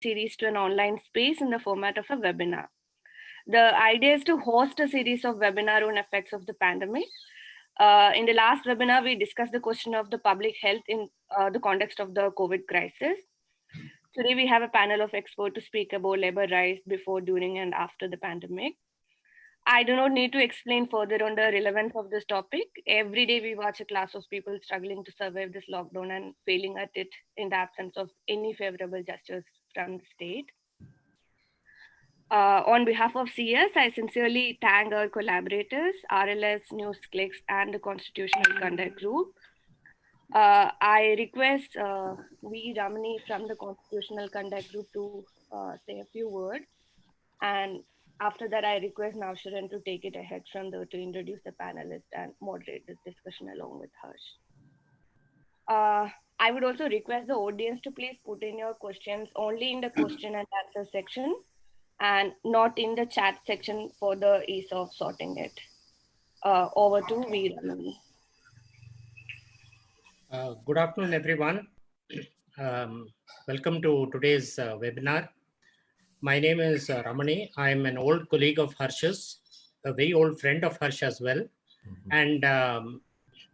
series to an online space in the format of a webinar. The idea is to host a series of webinar on effects of the pandemic. In the last webinar, we discussed the question of the public health in the context of the COVID crisis. Today, we have a panel of experts to speak about labor rights before, during, and after the pandemic. I do not need to explain further on the relevance of this topic. Every day we watch a class of people struggling to survive this lockdown and failing at it in the absence of any favorable gestures from the state. On behalf of CES, I sincerely thank our collaborators, RLS, Newsclick, and the Constitutional Conduct Group. I request V. Ramani from the Constitutional Conduct Group to say a few words. And after that, I request Navsharan to take it ahead from there to introduce the panelists and moderate this discussion along with Harsh. I would also request the audience to please put in your questions only in the question and answer section and not in the chat section for the ease of sorting it. Over to V. Ramani. Good afternoon, everyone. Welcome to today's webinar. My name is Ramani. I'm an old colleague of Harsh's, a very old friend of Harsh as well. And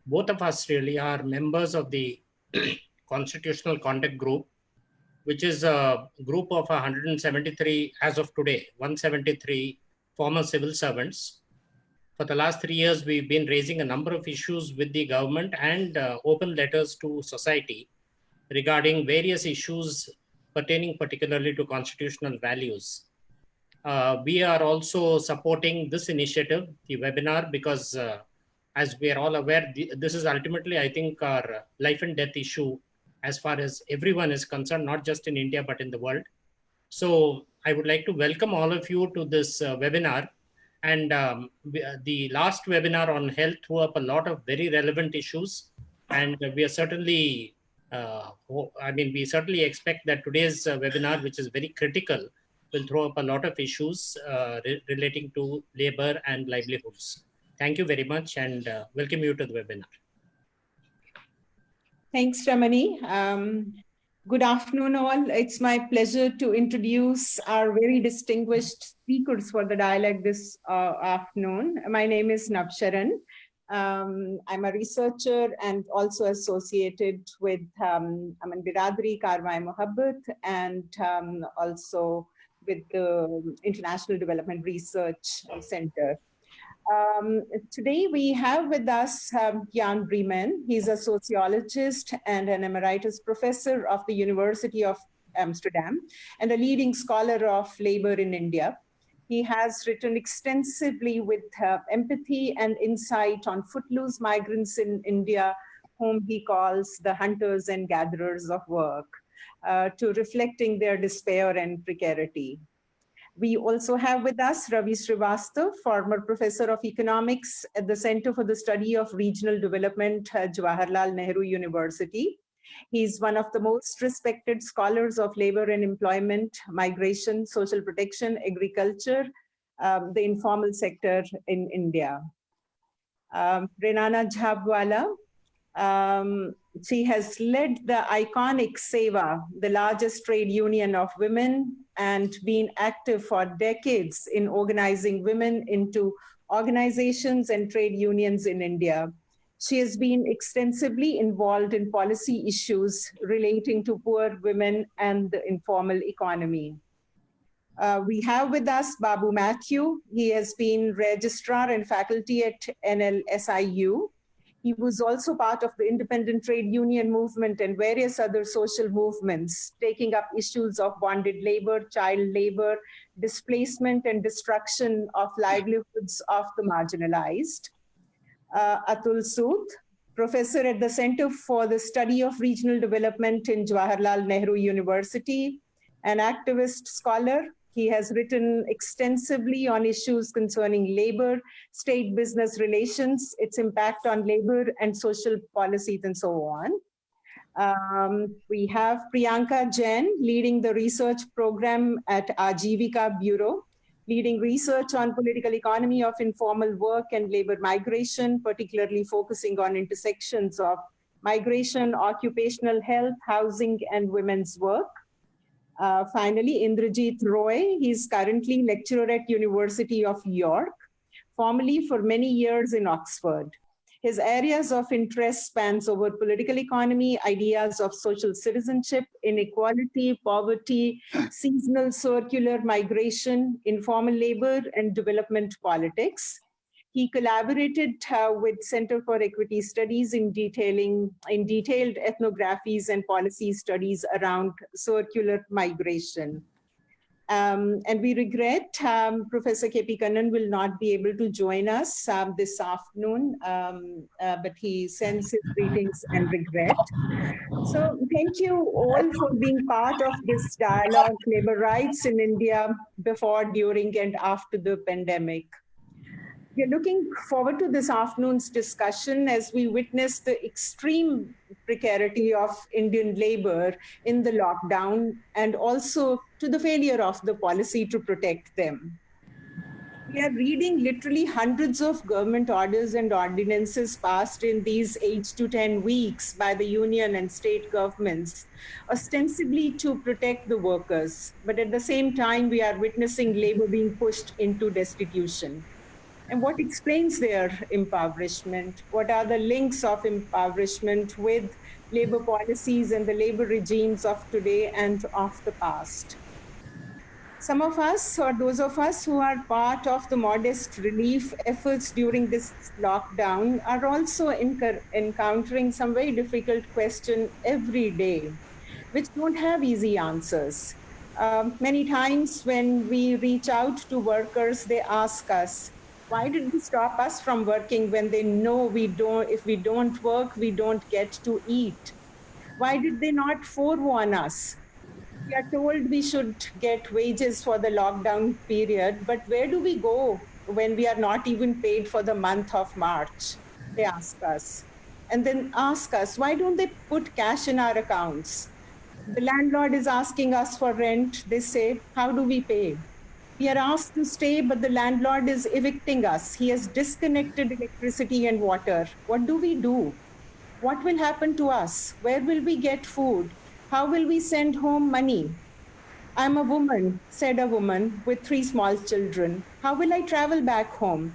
both of us really are members of the Constitutional Conduct Group, which is a group of 173, as of today, 173 former civil servants. For the last 3 years, we've been raising a number of issues with the government and open letters to society regarding various issues pertaining particularly to constitutional values. We are also supporting this initiative, the webinar, because as we are all aware, this is ultimately, I think, our life and death issue as far as everyone is concerned, not just in India, but in the world. So I would like to welcome all of you to this webinar. And the last webinar on health threw up a lot of very relevant issues. And we are certainly, we certainly expect that today's webinar, which is very critical, will throw up a lot of issues relating to labor and livelihoods. Thank you very much and welcome you to the webinar. Thanks, Ramani. Good afternoon, all. It's my pleasure to introduce our very distinguished speakers for the dialogue this afternoon. My name is Navsharan. I'm a researcher and also associated with Biradri Karwai Mohabbat and also with the International Development Research Center. Today we have with us Jan Bremen. He's a sociologist and an emeritus professor of the University of Amsterdam and a leading scholar of labor in India. He has written extensively with empathy and insight on footloose migrants in India, whom he calls the hunters and gatherers of work, to reflecting their despair and precarity. We also have with us Ravi Srivastav, former professor of economics at the Center for the Study of Regional Development at Jawaharlal Nehru University. He's one of the most respected scholars of labor and employment, migration, social protection, agriculture, the informal sector in India. Renana Jhabwala, she has led the iconic SEVA, the largest trade union of women, and been active for decades in organizing women into organizations and trade unions in India. She has been extensively involved in policy issues relating to poor women and the informal economy. We have with us Babu Matthew. He has been registrar and faculty at NLSIU. He was also part of the independent trade union movement and various other social movements, taking up issues of bonded labor, child labor, displacement and destruction of livelihoods of the marginalized. Atul Sood, professor at the Center for the Study of Regional Development in Jawaharlal Nehru University, an activist scholar. He has written extensively on issues concerning labor, state-business relations, its impact on labor and social policies, and so on. We have Priyanka Jain leading the research program at Ajivika Bureau, leading research on political economy of informal work and labor migration, particularly focusing on intersections of migration, occupational health, housing, and women's work. Finally, Indrajit Roy, he's currently lecturer at University of York, formerly for many years in Oxford. His areas of interest spans over political economy, ideas of social citizenship, inequality, poverty, seasonal circular migration, informal labor, and development politics. He collaborated with Center for Equity Studies in detailed ethnographies and policy studies around circular migration. And we regret Professor K.P. Kannan will not be able to join us this afternoon, but he sends his greetings and regret. So thank you all for being part of this dialogue, labor rights in India before, during, and after the pandemic. We're looking forward to this afternoon's discussion as we witness the extreme precarity of Indian labor in the lockdown and also to the failure of the policy to protect them. We are reading literally hundreds of government orders and ordinances passed in these 8 to 10 weeks by the union and state governments, ostensibly to protect the workers. But at the same time, we are witnessing labor being pushed into destitution. And what explains their impoverishment? What are the links of impoverishment with labor policies and the labor regimes of today and of the past? Some of us, or those of us who are part of the modest relief efforts during this lockdown, are also encountering some very difficult questions every day, which don't have easy answers. Many times when we reach out to workers, they ask us, why did they stop us from working when they know if we don't work, we don't get to eat? Why did they not forewarn us? We are told we should get wages for the lockdown period, but where do we go when we are not even paid for the month of March? They ask us. And then ask us, why don't they put cash in our accounts? The landlord is asking us for rent. They say, how do we pay? We are asked to stay, but the landlord is evicting us. He has disconnected electricity and water. What do we do? What will happen to us? Where will we get food? How will we send home money? I'm a woman, said a woman with 3 small children. How will I travel back home?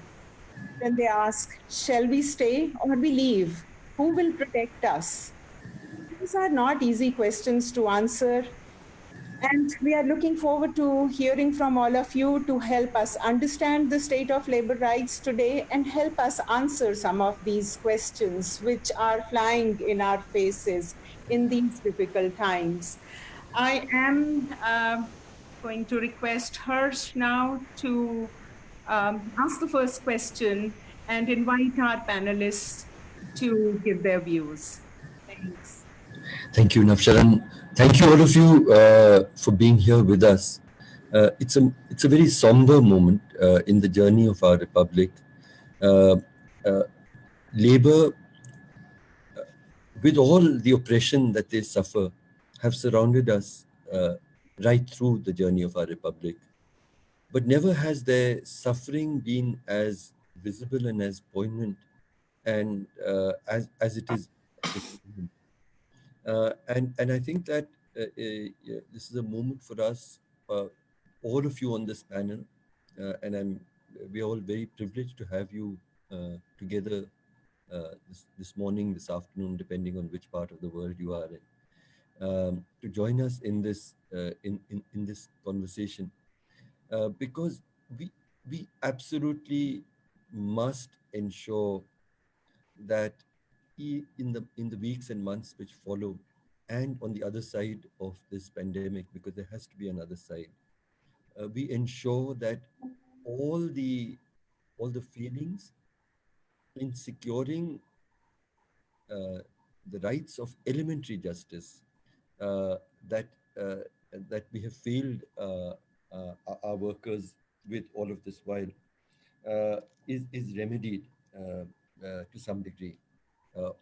Then they ask, shall we stay or we leave? Who will protect us? These are not easy questions to answer. And we are looking forward to hearing from all of you to help us understand the state of labor rights today and help us answer some of these questions which are flying in our faces in these difficult times. I am going to request Harsh now to ask the first question and invite our panelists to give their views. Thanks. Thank you, Navsharan. Thank you, all of you, for being here with us. It's a very somber moment in the journey of our republic. Uh, uh, Labor, with all the oppression that they suffer, have surrounded us right through the journey of our republic. But never has their suffering been as visible and as poignant and as it is at this moment. And I think that yeah, this is a moment for us, all of you on this panel, and we're all very privileged to have you together this morning, this afternoon, depending on which part of the world you are in, to join us in this in this conversation, because we absolutely must ensure that in the weeks and months which follow, and on the other side of this pandemic, because there has to be another side, we ensure that all the feelings in securing the rights of elementary justice uh, that uh, that we have failed our workers with all of this while is remedied to some degree,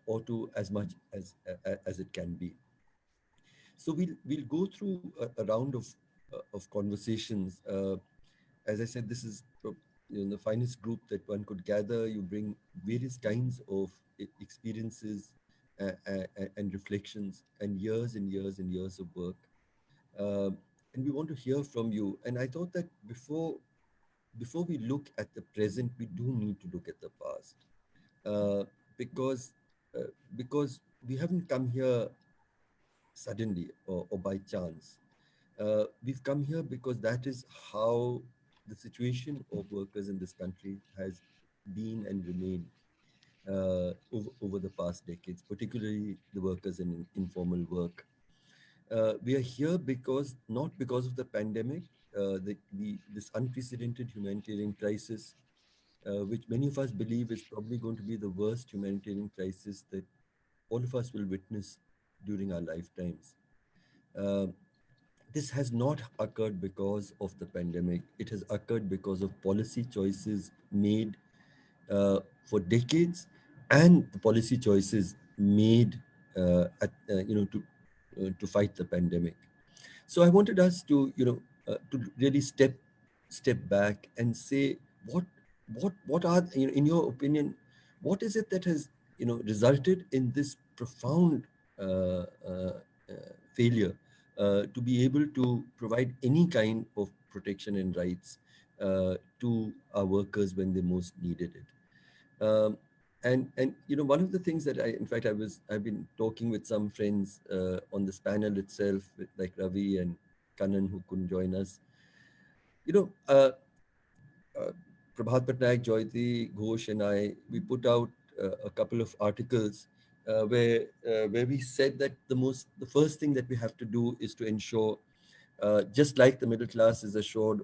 or to as much as it can be. So we'll go through a round of conversations. As I said, this is the finest group that one could gather. You bring various kinds of experiences and reflections and years and years and years of work. and we want to hear from you. And I thought that before we look at the present, we do need to look at the past, uh, because uh, because we haven't come here suddenly or by chance. We've come here because that is how the situation of workers in this country has been and remained over the past decades, particularly the workers in informal work. We are here because not because of the pandemic, this unprecedented humanitarian crisis, which many of us believe is probably going to be the worst humanitarian crisis that all of us will witness during our lifetimes. Uh, this has not occurred because of the pandemic. It has occurred because of policy choices made for decades, and the policy choices made to fight the pandemic. So I wanted us to to really step back and say what are, in your opinion, what is it that has resulted in this profound uh, uh, failure to be able to provide any kind of protection and rights to our workers when they most needed it. And one of the things that I've been talking with some friends on this panel itself, like Ravi and Kanan, who couldn't join us. You know, uh, Prabhat Patnaik, Joyati, Ghosh, and I, we put out a couple of articles where we said that the first thing that we have to do is to ensure, just like the middle class is assured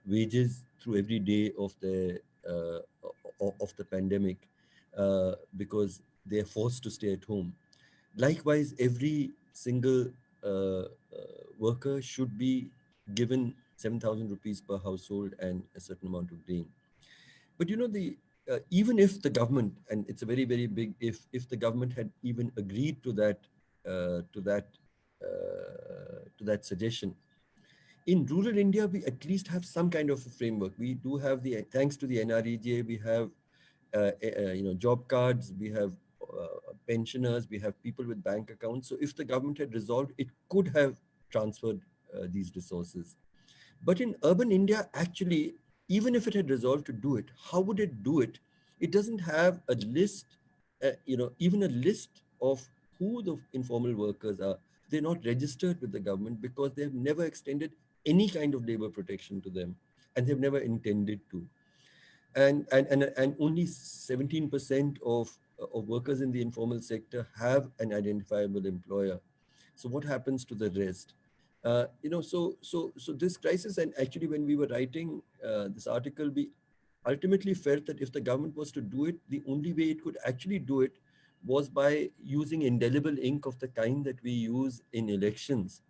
wages through every day uh, of the pandemic, because they are forced to stay at home. Likewise, every single worker should be given 7,000 rupees per household and a certain amount of grain. But the even if the government, and it's a very, very big if the government had even agreed to that uh, to that to that suggestion, in rural India, we at least have some kind of a framework. We do have thanks to the NREJ, we have job cards, we have pensioners, we have people with bank accounts. So if the government had resolved, it could have transferred these resources. But in urban India, actually, even if it had resolved to do it, how would it do it? It doesn't have a list, even a list of who the informal workers are. They're not registered with the government because they have never extended any kind of labor protection to them, and they've never intended to. And only 17% of workers in the informal sector have an identifiable employer. So what happens to the rest? So this crisis, and actually when we were writing this article, we ultimately felt that if the government was to do it, the only way it could actually do it was by using indelible ink of the kind that we use in elections,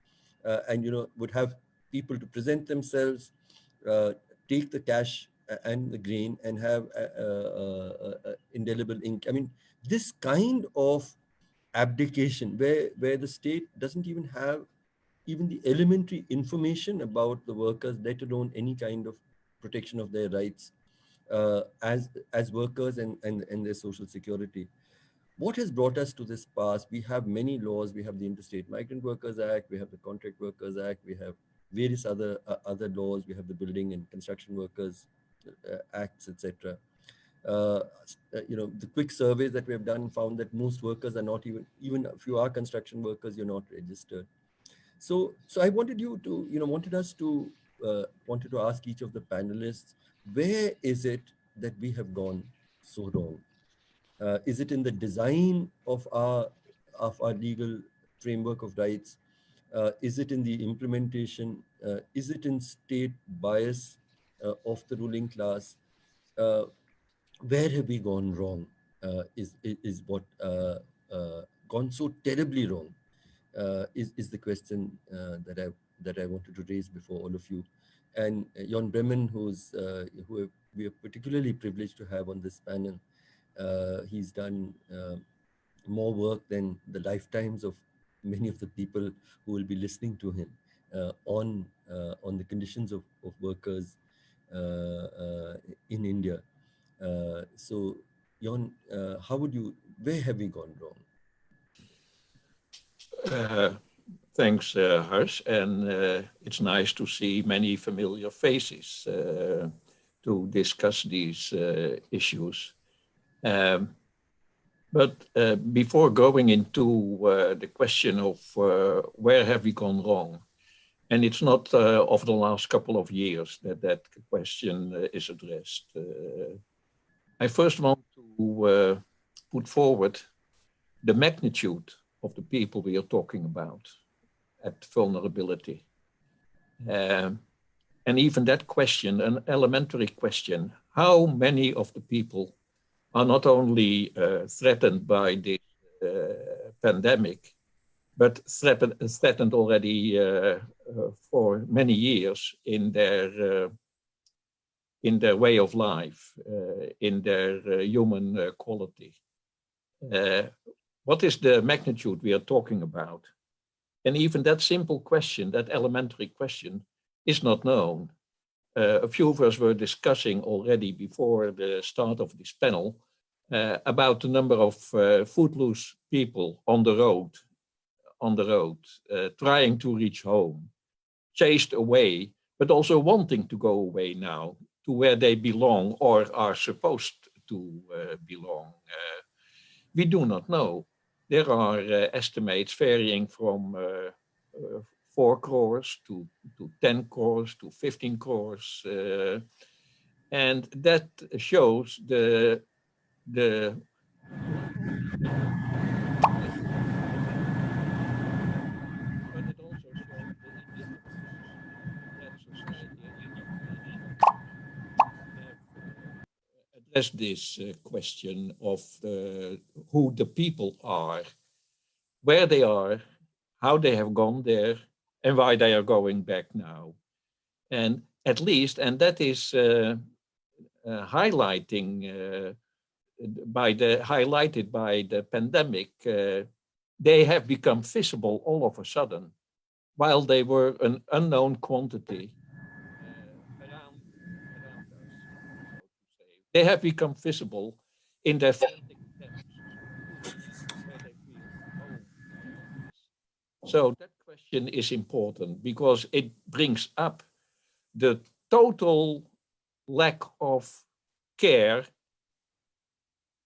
and would have people to present themselves, uh, take the cash and the grain, and have indelible ink. I mean, this kind of abdication, where the state doesn't even have even the elementary information about the workers, let alone any kind of protection of their rights as workers, and their social security. What has brought us to this pass? We have many laws. We have the Interstate Migrant Workers Act. We have the Contract Workers Act. We have various other laws. We have the Building and Construction Workers Acts, etc. The quick surveys that we have done found that most workers are not even if you are construction workers, you're not registered. So I wanted you to, wanted to ask each of the panelists, where is it that we have gone so wrong? Is it in the design of our legal framework of rights? Is it in the implementation? Is it in state bias of the ruling class? Uh, where have we gone wrong? Is what gone so terribly wrong? Is the question that I wanted to raise before all of you. And Jon Bremen, who we are particularly privileged to have on this panel, he's done more work than the lifetimes of many of the people who will be listening to him on the conditions of workers in India. So, Jon, where have we gone wrong? Thanks, Harsh. And it's nice to see many familiar faces to discuss these issues. But before going into the question of where have we gone wrong, and it's not of the last couple of years that that question is addressed. I first want to put forward the magnitude of the people we are talking about at vulnerability. And even that question, an elementary question, how many of the people are not only threatened by this pandemic, but threatened already for many years in their way of life, in their human quality. What is the magnitude we are talking about? And even that simple question, that elementary question, is not known. A few of us were discussing already before the start of this panel about the number of footloose people on the road, trying to reach home, chased away, but also wanting to go away now to where they belong or are supposed to belong. We do not know. There are estimates varying from 4 crores to 10 crores to 15 crores. And that shows the but it also shows the indifference that society have addressed this question of who the people are, where they are, how they have gone there, and why they are going back now. And at least, and that is highlighted by the pandemic, they have become visible all of a sudden, while they were an unknown quantity around us, so to say. They have become visible in their frantic attempts where they feel home. So that question is important because it brings up the total lack of care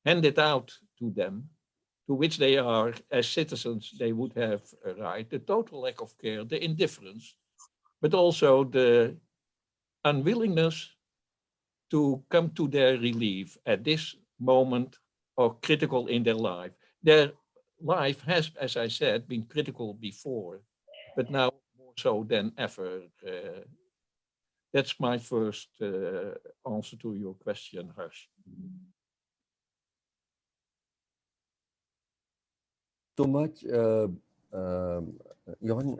handed out to them, to which they are, as citizens, they would have a right, the total lack of care, the indifference, but also the unwillingness to come to their relief at this moment or critical in their life. Their life has, as I said, been critical before, but now more so than ever. That's my first answer to your question, Harsh. So much, Johan.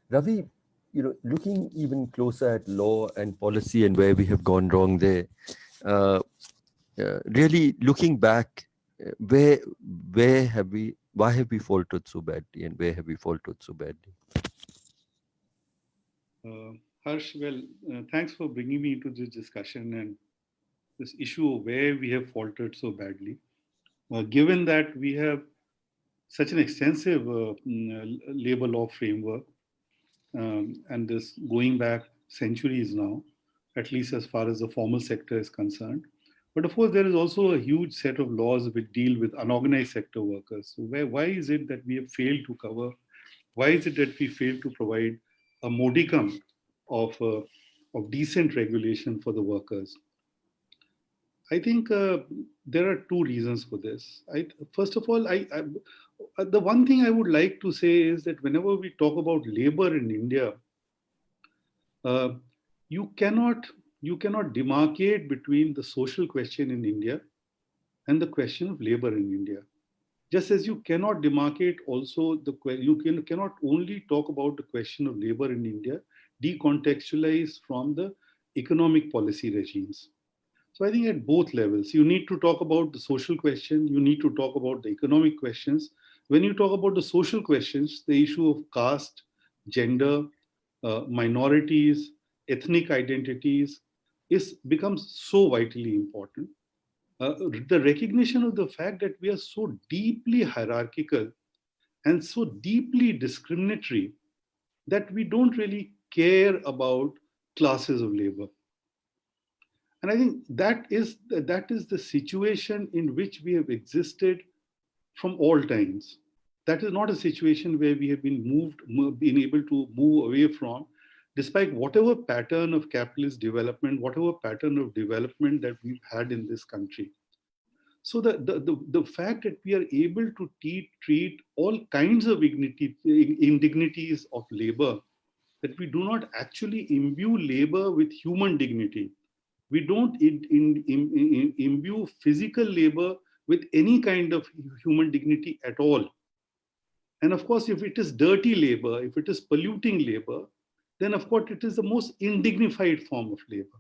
Ravi, looking even closer at law and policy and where we have gone wrong there, really looking back, why have we faltered so badly, and where have we faltered so badly? Harsh, well, thanks for bringing me into this discussion and this issue of where we have faltered so badly. Given that we have such an extensive labor law framework, and this going back centuries now, at least as far as the formal sector is concerned. But of course, there is also a huge set of laws which deal with unorganized sector workers. So why is it that we have failed to cover? Why is it that we fail to provide a modicum of decent regulation for the workers? I think there are two reasons for this. First of all, the one thing I would like to say is that whenever we talk about labor in India, you cannot demarcate between the social question in India and the question of labor in India. Just as you cannot demarcate also cannot only talk about the question of labor in India decontextualized from the economic policy regimes. So I think at both levels, you need to talk about the social question, you need to talk about the economic questions. When you talk about the social questions, the issue of caste, gender, minorities, ethnic identities becomes so vitally important. The recognition of the fact that we are so deeply hierarchical and so deeply discriminatory that we don't really care about classes of labor. And I think that is the situation in which we have existed from all times. That is not a situation where we have been able to move away from, despite whatever pattern of capitalist development, whatever pattern of development that we've had in this country. So the fact that we are able to treat all kinds of indignities of labor, that we do not actually imbue labor with human dignity. We don't imbue physical labor with any kind of human dignity at all. And of course, if it is dirty labor, if it is polluting labor, then of course it is the most indignified form of labor.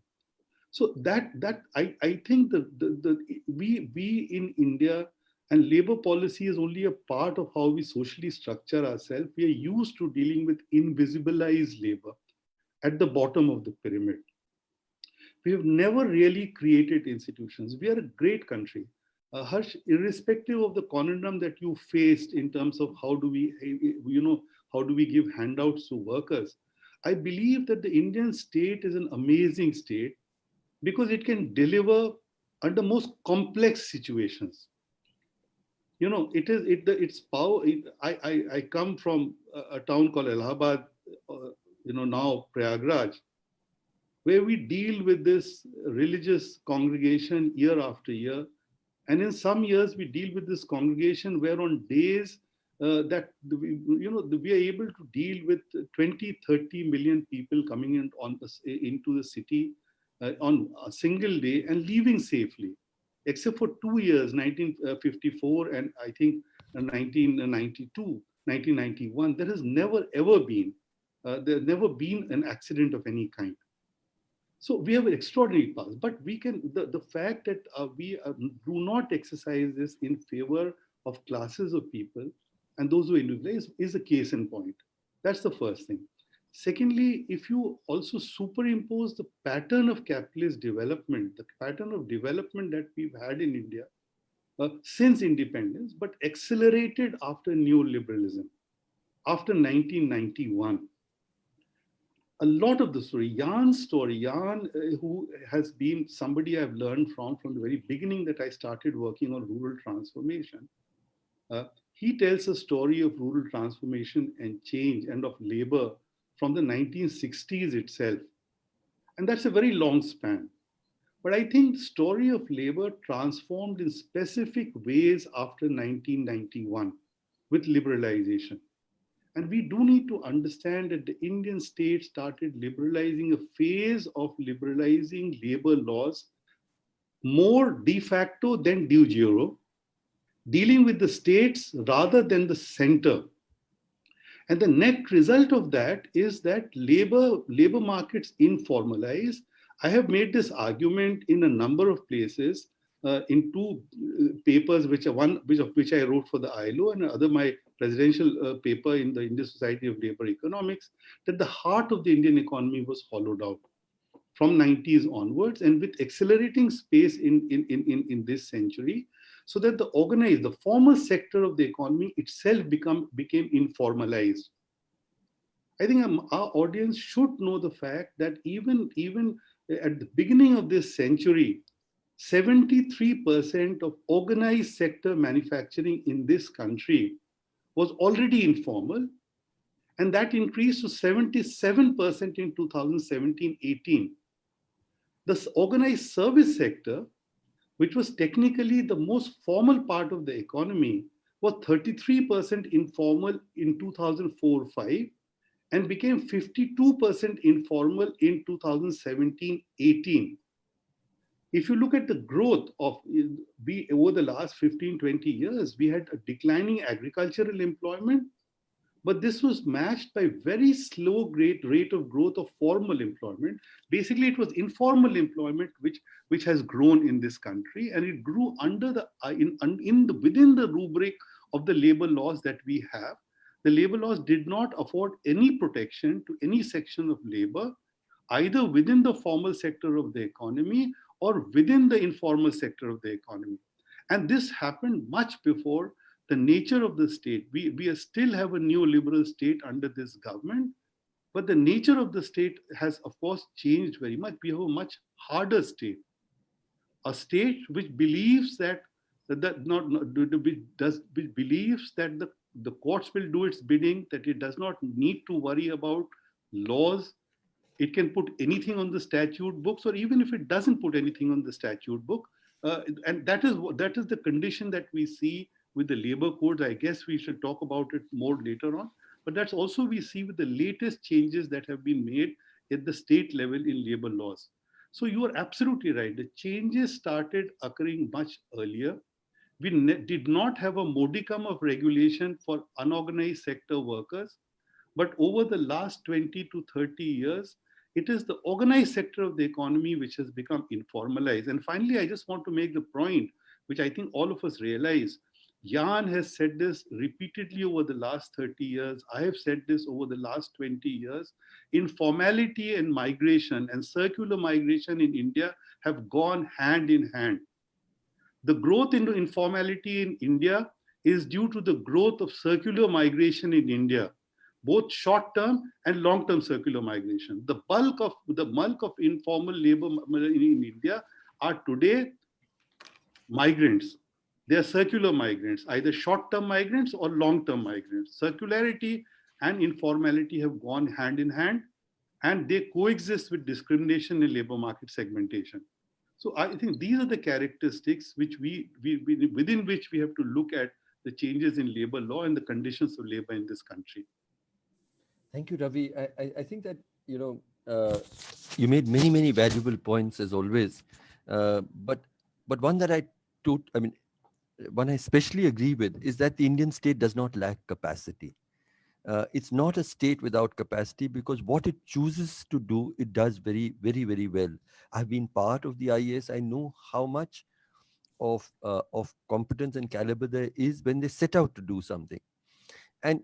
So I think we in India, and labor policy is only a part of how we socially structure ourselves. We are used to dealing with invisibilized labor at the bottom of the pyramid. We have never really created institutions. We are a great country. Harsh, irrespective of the conundrum that you faced in terms of how do we give handouts to workers, I believe that the Indian state is an amazing state because it can deliver under most complex situations. Its power. I come from a town called Allahabad, now Prayagraj, where we deal with this religious congregation year after year. And in some years, we deal with this congregation where on days that we are able to deal with 20, 30 million people coming into the city on a single day and leaving safely, except for 2 years, 1954 and I think 1992, 1991. There has never ever been, an accident of any kind. So we have an extraordinary past, but the fact that we do not exercise this in favor of classes of people and those who individualize is a case in point. That's the first thing. Secondly, if you also superimpose the pattern of capitalist development, the pattern of development that we've had in India since independence, but accelerated after neoliberalism, after 1991. A lot of the story, Jan, who has been somebody I've learned from the very beginning that I started working on rural transformation, he tells a story of rural transformation and change and of labor from the 1960s itself. And that's a very long span. But I think the story of labor transformed in specific ways after 1991 with liberalization. And we do need to understand that the Indian state started liberalizing a phase of liberalizing labor laws more de facto than de jure, dealing with the states rather than the center. And the net result of that is that labor markets informalize. I have made this argument in a number of places in two papers, one of which I wrote for the ILO and another my presidential paper in the Indian Society of Labor Economics, that the heart of the Indian economy was hollowed out from 90s onwards, and with accelerating space in this century, so that the formal sector of the economy itself became informalized. I think our audience should know the fact that even at the beginning of this century, 73% of organized sector manufacturing in this country was already informal, and that increased to 77% in 2017-18. The organized service sector, which was technically the most formal part of the economy, was 33% informal in 2004-05 and became 52% informal in 2017-18. If you look at the growth of over the last 15, 20 years, we had a declining agricultural employment, but this was matched by very slow rate of growth of formal employment. Basically, it was informal employment which has grown in this country, and it grew within the rubric of the labor laws that we have. The labor laws did not afford any protection to any section of labor, either within the formal sector of the economy or within the informal sector of the economy. And this happened much before the the nature of the state. We still have a neoliberal state under this government, but the nature of the state has, of course, changed very much. We have a much harder state, a state which believes which believes that the courts will do its bidding, that it does not need to worry about laws. It can put anything on the statute books, or even if it doesn't put anything on the statute book, and that is the condition that we see with the labor codes. I guess we should talk about it more later on, but that's also we see with the latest changes that have been made at the state level in labor laws. So you are absolutely right. The changes started occurring much earlier. We did not have a modicum of regulation for unorganized sector workers, but over the last 20 to 30 years, it is the organized sector of the economy which has become informalized. And finally, I just want to make the point, which I think all of us realize. Jan has said this repeatedly over the last 30 years. I have said this over the last 20 years. Informality and migration and circular migration in India have gone hand in hand. The growth into informality in India is due to the growth of circular migration in India, both short-term and long-term circular migration. The bulk of informal labor in India are today migrants. They are circular migrants, either short-term migrants or long-term migrants. Circularity and informality have gone hand in hand, and they coexist with discrimination in labor market segmentation. So I think these are the characteristics which within which we have to look at the changes in labor law and the conditions of labor in this country. Thank you, Ravi. I think that, you made many valuable points as always. But one that one I especially agree with is that the Indian state does not lack capacity. It's not a state without capacity, because what it chooses to do, it does very well. I've been part of the IAS. I know how much of competence and caliber there is when they set out to do something. And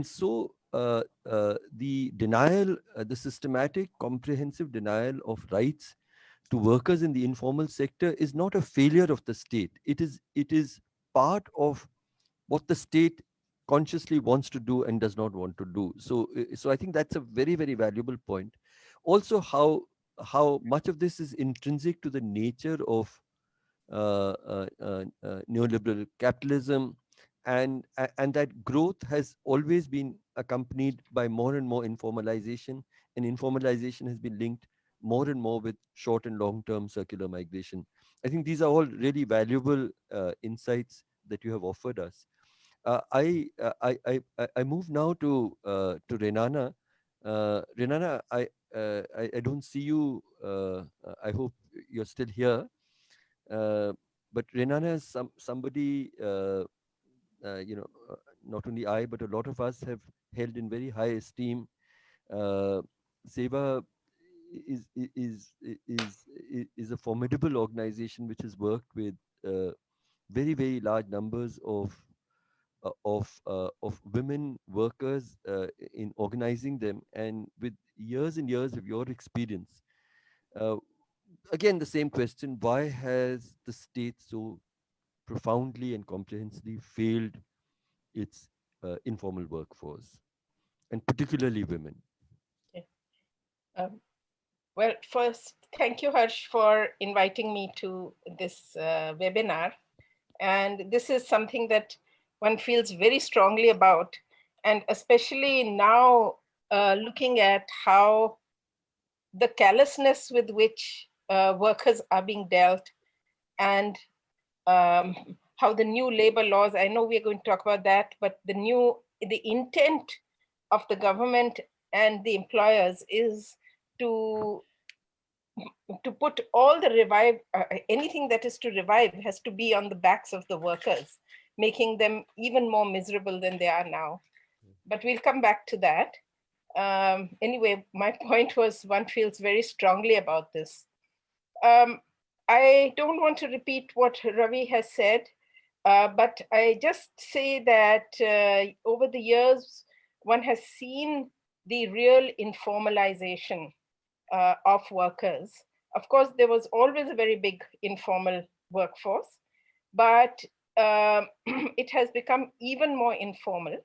so the denial, the systematic, comprehensive denial of rights to workers in the informal sector is not a failure of the state. It is part of what the state consciously wants to do and does not want to do. So I think that's a very valuable point. Also, how much of this is intrinsic to the nature of neoliberal capitalism, and that growth has always been accompanied by more and more informalization, and informalization has been linked more and more with short and long-term circular migration. I think these are all really valuable insights that you have offered us. I move now to Renana. Renana, I don't see you. I hope you're still here. But Renana is somebody, not only I, but a lot of us have held in very high esteem. SEWA is a formidable organization which has worked with very large numbers of women workers in organizing them, and with years and years of your experience. Again, the same question: why has the state so profoundly and comprehensively failed its informal workforce, and particularly women? Well, first, thank you, Harsh, for inviting me to this webinar. And this is something that one feels very strongly about, and especially now looking at how the callousness with which workers are being dealt, and how the new labor laws, I know we're going to talk about that, but the intent of the government and the employers is to put all the anything that is to revive has to be on the backs of the workers, making them even more miserable than they are now. But we'll come back to that. Anyway, my point was one feels very strongly about this. I don't want to repeat what Ravi has said, but I just say that over the years, one has seen the real informalization of workers. Of course, there was always a very big informal workforce, but it has become even more informal.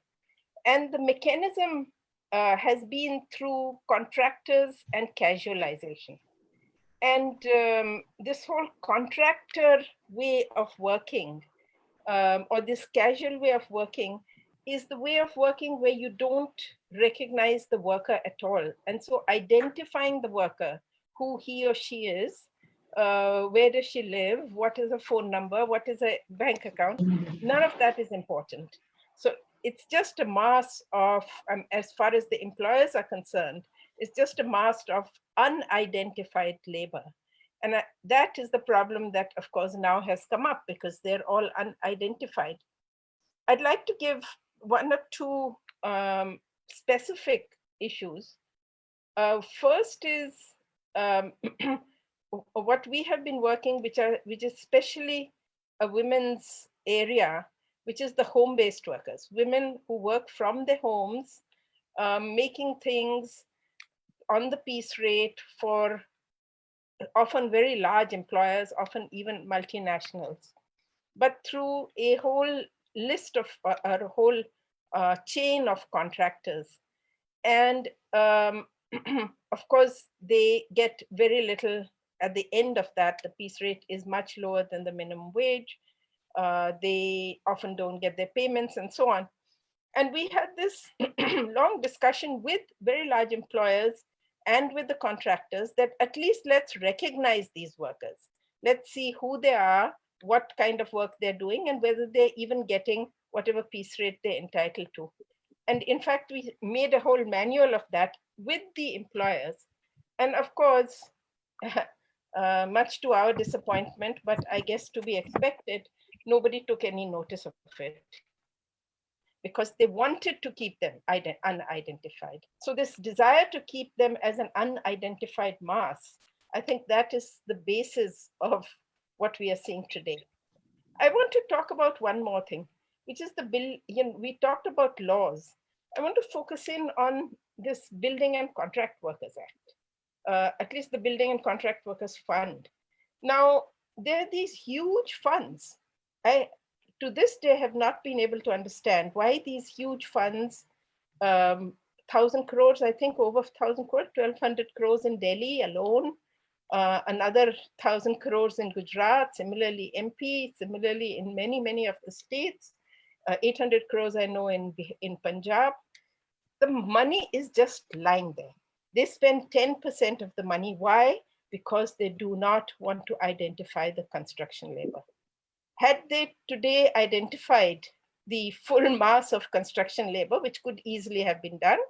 And the mechanism has been through contractors and casualization. And this whole contractor way of working, or this casual way of working, is the way of working where you don't recognize the worker at all. And so identifying the worker, who he or she is, where does she live, what is her phone number, what is her bank account, none of that is important. So it's just a mass of, as far as the employers are concerned, it's just a mass of unidentified labor. And that is the problem that, of course, now has come up because they're all unidentified. I'd like to give one or two specific issues. First is what we have been working, which is especially a women's area, which is the home-based workers, women who work from their homes, making things on the piece rate for often very large employers, often even multinationals, but through a whole list of, a whole chain of contractors. And of course, they get very little at the end of that. The piece rate is much lower than the minimum wage. They often don't get their payments and so on. And we had this long discussion with very large employers and with the contractors that at least let's recognize these workers. Let's see who they are, what kind of work they're doing, and whether they're even getting whatever piece rate they're entitled to. And in fact, we made a whole manual of that with the employers. And of course, much to our disappointment, but I guess to be expected, nobody took any notice of it, because they wanted to keep them unidentified. So this desire to keep them as an unidentified mass, I think that is the basis of what we are seeing today. I want to talk about one more thing, which is the bill. We talked about laws. I want to focus in on this Building and Contract Workers Act, at least the Building and Contract Workers Fund. Now, there are these huge funds. To this day, have not been able to understand why these huge funds, 1,000 crores, I think over 1,000 crores, 1,200 crores in Delhi alone, another 1,000 crores in Gujarat, similarly MP, similarly in many, many of the states, 800 crores I know in Punjab. The money is just lying there. They spend 10% of the money. Why? Because they do not want to identify the construction labor. Had they today identified the full mass of construction labor, which could easily have been done,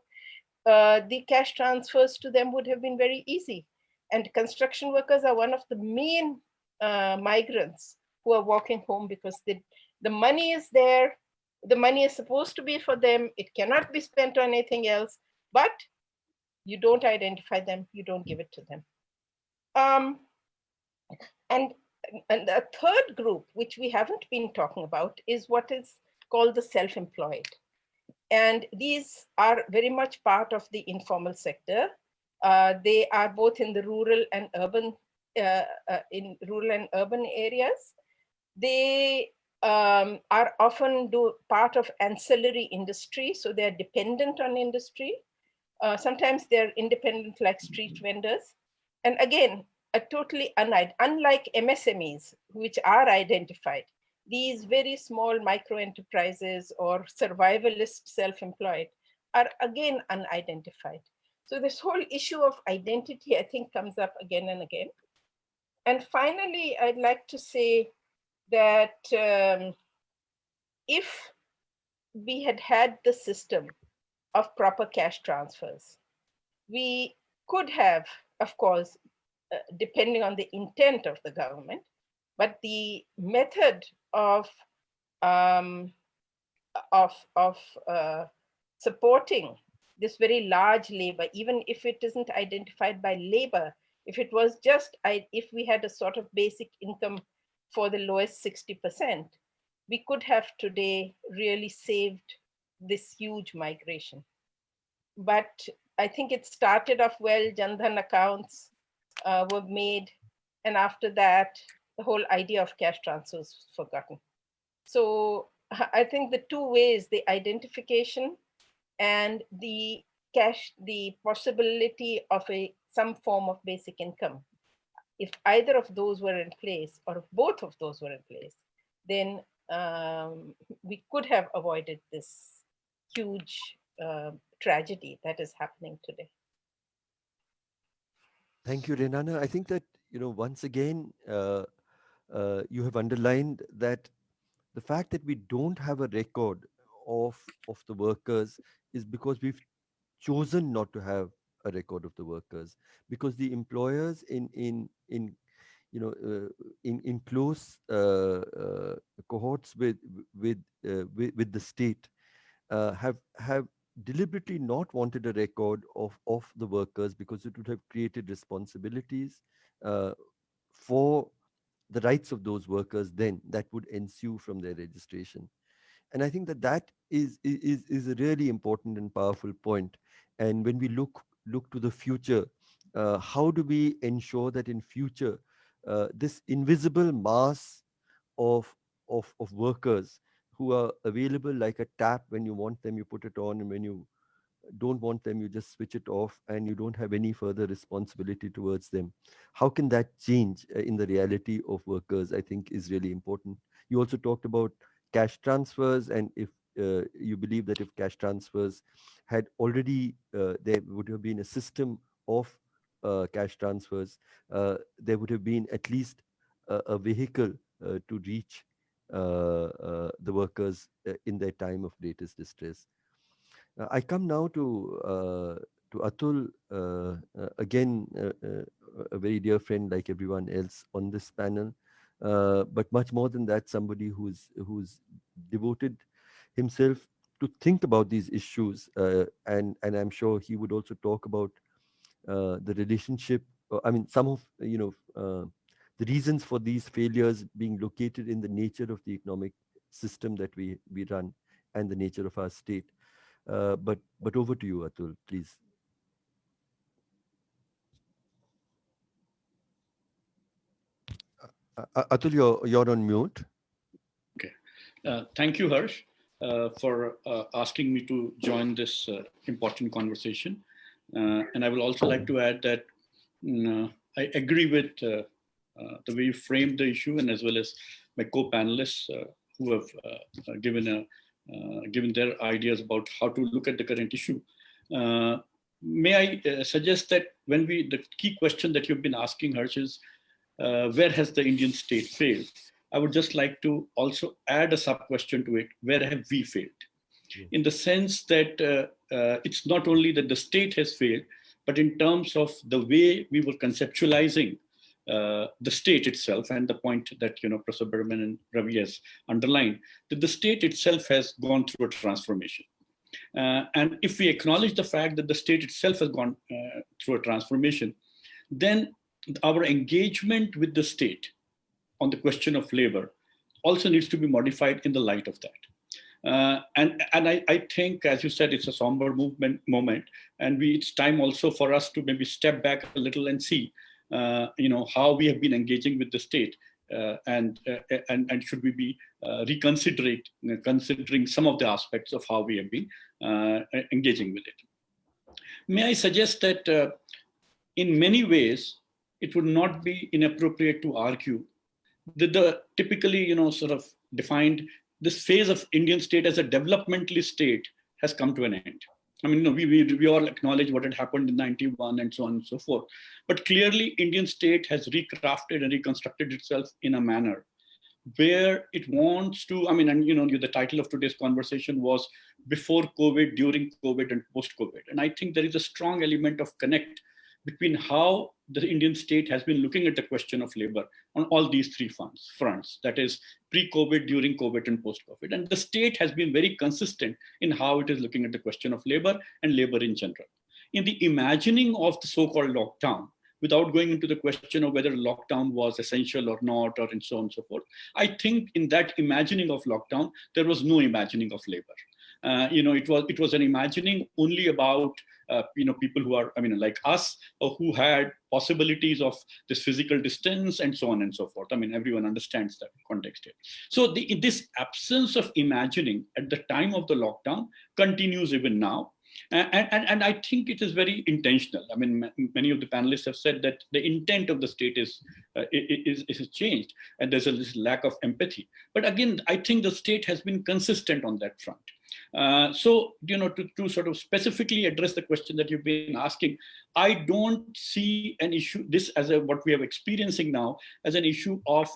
the cash transfers to them would have been very easy. And construction workers are one of the main migrants who are walking home because the money is there. The money is supposed to be for them. It cannot be spent on anything else, but you don't identify them. You don't give it to them. And the third group, which we haven't been talking about, is what is called the self-employed. And these are very much part of the informal sector. They are both in the rural and urban, areas. They are often part of ancillary industry, so they're dependent on industry. Sometimes they're independent, like street vendors. And again, a totally unlike MSMEs, which are identified, these very small micro enterprises or survivalist self-employed are again unidentified. So this whole issue of identity, I think, comes up again and again. And finally, I'd like to say that if we had the system of proper cash transfers, we could have, of course, depending on the intent of the government, but the method of supporting this very large labor, even if it isn't identified by labor, if it was just, if we had a sort of basic income for the lowest 60%, we could have today really saved this huge migration. But I think it started off well. Jan Dhan accounts were made, and after that, the whole idea of cash transfers was forgotten. So I think the two ways, the identification and the possibility of some form of basic income, if either of those were in place, or if both of those were in place, then we could have avoided this huge tragedy that is happening today. Thank you, Renana. I think that, once again, you have underlined that the fact that we don't have a record of the workers is because we've chosen not to have a record of the workers, because the employers in close cohorts with the state have deliberately not wanted a record of the workers, because it would have created responsibilities for the rights of those workers then that would ensue from their registration. And I think that is a really important and powerful point. And when we look to the future, how do we ensure that in future this invisible mass of workers who are available like a tap, when you want them you put it on, and when you don't want them you just switch it off, and you don't have any further responsibility towards them? How can that change in the reality of workers, I think, is really important. You also talked about cash transfers, and if you believe that if cash transfers had already there would have been a system of cash transfers, there would have been at least a vehicle to reach the workers in their time of greatest distress. I come now to Atul, again a very dear friend like everyone else on this panel, but much more than that, somebody who's devoted himself to think about these issues, and I'm sure he would also talk about the relationship. I mean, some of the reasons for these failures being located in the nature of the economic system that we run and the nature of our state. But over to you, Atul, please. Atul, you're on mute. Okay. Thank you, Harsh, for asking me to join this important conversation. And I will also like to add that I agree with the way you framed the issue, and as well as my co-panelists who have given their ideas about how to look at the current issue. May I suggest that the key question that you've been asking, Harsh, is where has the Indian state failed? I would just like to also add a sub-question to it: where have we failed? In the sense that it's not only that the state has failed, but in terms of the way we were conceptualizing the state itself, and the point that Professor Berman and Ravi has underlined, that the state itself has gone through a transformation. And if we acknowledge the fact that the state itself has gone through a transformation, then our engagement with the state on the question of labor also needs to be modified in the light of that. And I think, as you said, it's a somber moment, and it's time also for us to maybe step back a little and see, how we have been engaging with the state, and should we be considering some of the aspects of how we have been engaging with it. May I suggest that in many ways, it would not be inappropriate to argue that the typically, sort of defined this phase of Indian state as a developmentalist state has come to an end. I mean, we all acknowledge what had happened in 91 and so on and so forth. But clearly, Indian state has recrafted and reconstructed itself in a manner where it wants to, and the title of today's conversation was Before COVID, During COVID, and Post-COVID. And I think there is a strong element of connect between how the Indian state has been looking at the question of labor on all these three fronts, that is pre-COVID, during COVID, and post-COVID. And the state has been very consistent in how it is looking at the question of labor and labor in general. In the imagining of the so-called lockdown, without going into the question of whether lockdown was essential or not, or and so on and so forth, I think in that imagining of lockdown, there was no imagining of labor. It was an imagining only about people who are, like us, who had possibilities of this physical distance and so on and so forth. Everyone understands that context here. So this absence of imagining at the time of the lockdown continues even now. And I think it is very intentional. Many of the panelists have said that the intent of the state is changed, and there's this lack of empathy. But again, I think the state has been consistent on that front. So, to sort of specifically address the question that you've been asking, I don't see an issue, this as what we are experiencing now, as an issue of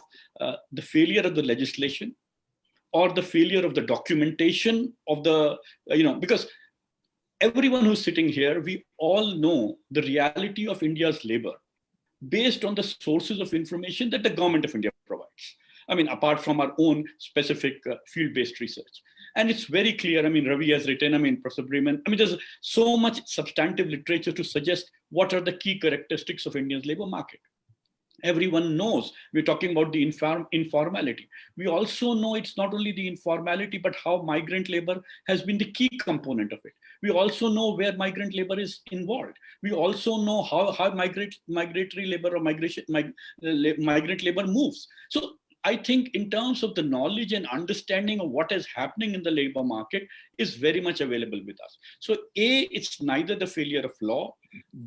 the failure of the legislation or the failure of the documentation of the, because everyone who's sitting here, we all know the reality of India's labor based on the sources of information that the government of India provides. Apart from our own specific field-based research. And it's very clear, Ravi has written, Professor Breman, there's so much substantive literature to suggest what are the key characteristics of India's labor market. Everyone knows we're talking about the informality. We also know it's not only the informality, but how migrant labor has been the key component of it. We also know where migrant labor is involved. We also know how migratory labor or migrant labor moves. So I think in terms of the knowledge and understanding of what is happening in the labor market is very much available with us. So A, it's neither the failure of law.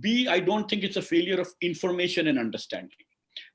B, I don't think it's a failure of information and understanding.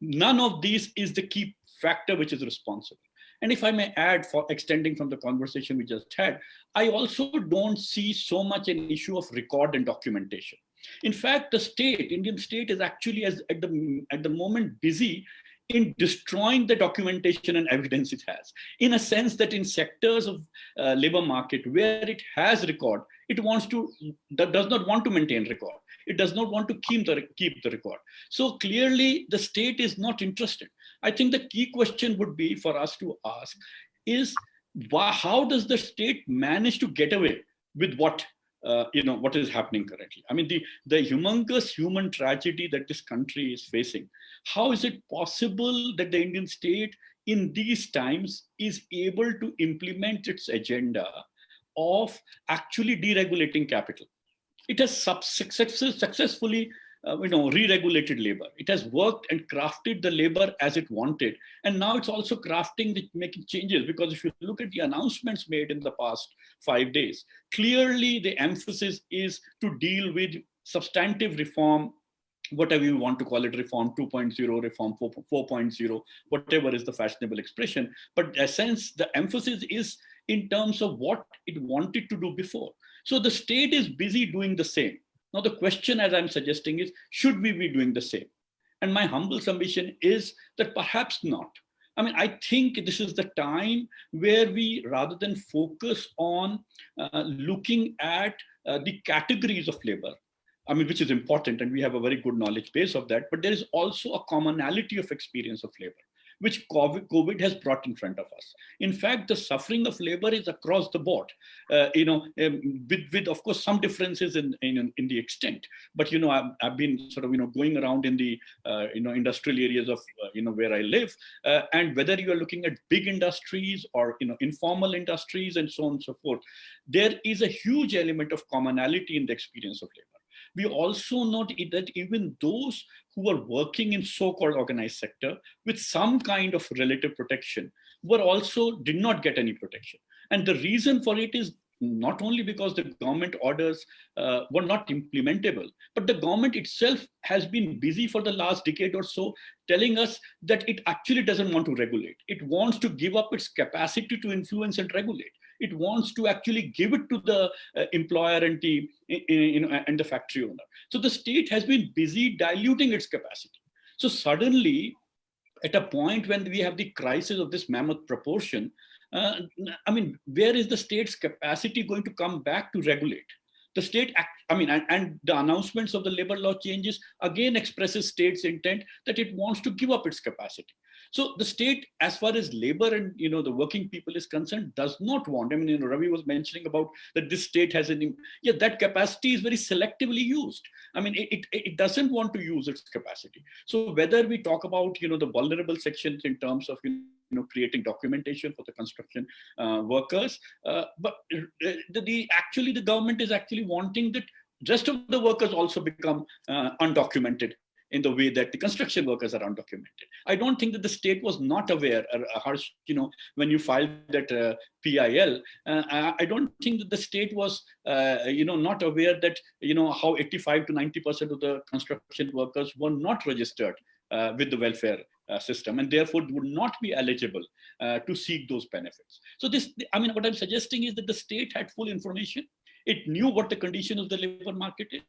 None of these is the key factor which is responsible. And if I may add, for extending from the conversation we just had, I also don't see so much an issue of record and documentation. In fact, the Indian state is actually at the moment busy in destroying the documentation and evidence it has. In a sense that in sectors of labor market where it has record, it does not want to maintain record. It does not want to keep the record. So clearly the state is not interested. I think the key question would be for us to ask is, how does the state manage to get away with what is happening currently? The humongous human tragedy that this country is facing. How is it possible that the Indian state in these times is able to implement its agenda of actually deregulating capital? It has successfully re-regulated labor. It has worked and crafted the labor as it wanted. And now it's also making changes, because if you look at the announcements made in the past 5 days, clearly the emphasis is to deal with substantive reform, whatever you want to call it, reform 2.0, reform 4.0, whatever is the fashionable expression. But in a sense, the emphasis is in terms of what it wanted to do before. So the state is busy doing the same. Now the question, as I'm suggesting, is, should we be doing the same? And my humble submission is that perhaps not. I think this is the time where we, rather than focus on looking at the categories of labor, which is important, and we have a very good knowledge base of that, but there is also a commonality of experience of labor, which COVID has brought in front of us. In fact, the suffering of labor is across the board, with of course some differences in the extent. But I've been sort of going around in the industrial areas of where I live, and whether you are looking at big industries or informal industries and so on and so forth, there is a huge element of commonality in the experience of labor. We also note that even those who are working in so-called organized sector with some kind of relative protection did not get any protection. And the reason for it is not only because the government orders were not implementable, but the government itself has been busy for the last decade or so telling us that it actually doesn't want to regulate. It wants to give up its capacity to influence and regulate. It wants to actually give it to the employer and the factory owner. So the state has been busy diluting its capacity. So suddenly, at a point when we have the crisis of this mammoth proportion, where is the state's capacity going to come back to regulate? The state, and the announcements of the labor law changes again expresses state's intent that it wants to give up its capacity. So the state, as far as labor and the working people is concerned, does not want. Ravi was mentioning about that this state has that capacity is very selectively used. It doesn't want to use its capacity. So whether we talk about the vulnerable sections in terms of creating documentation for the construction workers, but the government is actually wanting that rest of the workers also become undocumented in the way that the construction workers are undocumented. I don't think that the state was not aware, Harsh, when you filed that PIL, I don't think that the state was, not aware that, how 85 to 90% of the construction workers were not registered with the welfare system, and therefore would not be eligible to seek those benefits. So what I'm suggesting is that the state had full information. It knew what the condition of the labor market is.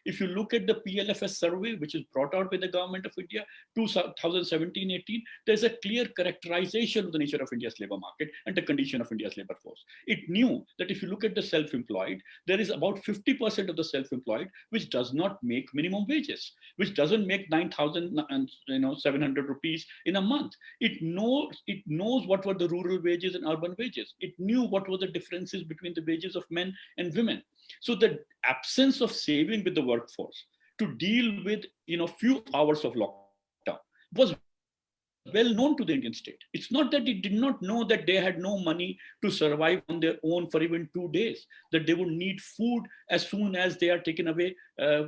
If you look at the PLFS survey, which is brought out by the government of India, 2017-18, there's a clear characterization of the nature of India's labor market and the condition of India's labor force. It knew that if you look at the self-employed, there is about 50% of the self-employed which does not make minimum wages, which doesn't make 9,700 rupees in a month. It knows what were the rural wages and urban wages. It knew what were the differences between the wages of men and women. So the absence of saving with the workforce to deal with few hours of lockdown was well known to the Indian state. It's not that it did not know that they had no money to survive on their own for even 2 days, that they would need food as soon as they are taken away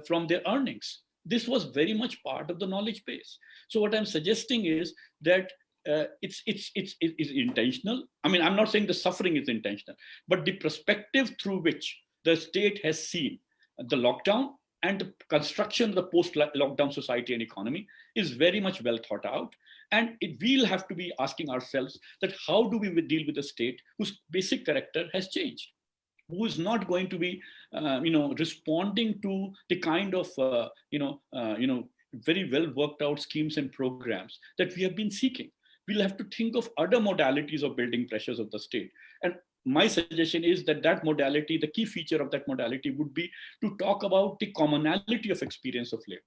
from their earnings. This was very much part of the knowledge base. So what I'm suggesting is that it's intentional. I mean, I'm not saying the suffering is intentional, but the perspective through which the state has seen the lockdown and the construction of the post-lockdown society and economy is very much well thought out. And we'll have to be asking ourselves that how do we deal with a state whose basic character has changed, who is not going to be, responding to the kind of, very well worked out schemes and programs that we have been seeking. We'll have to think of other modalities of building pressures of the state. And my suggestion is that modality, the key feature of that modality would be to talk about the commonality of experience of labor.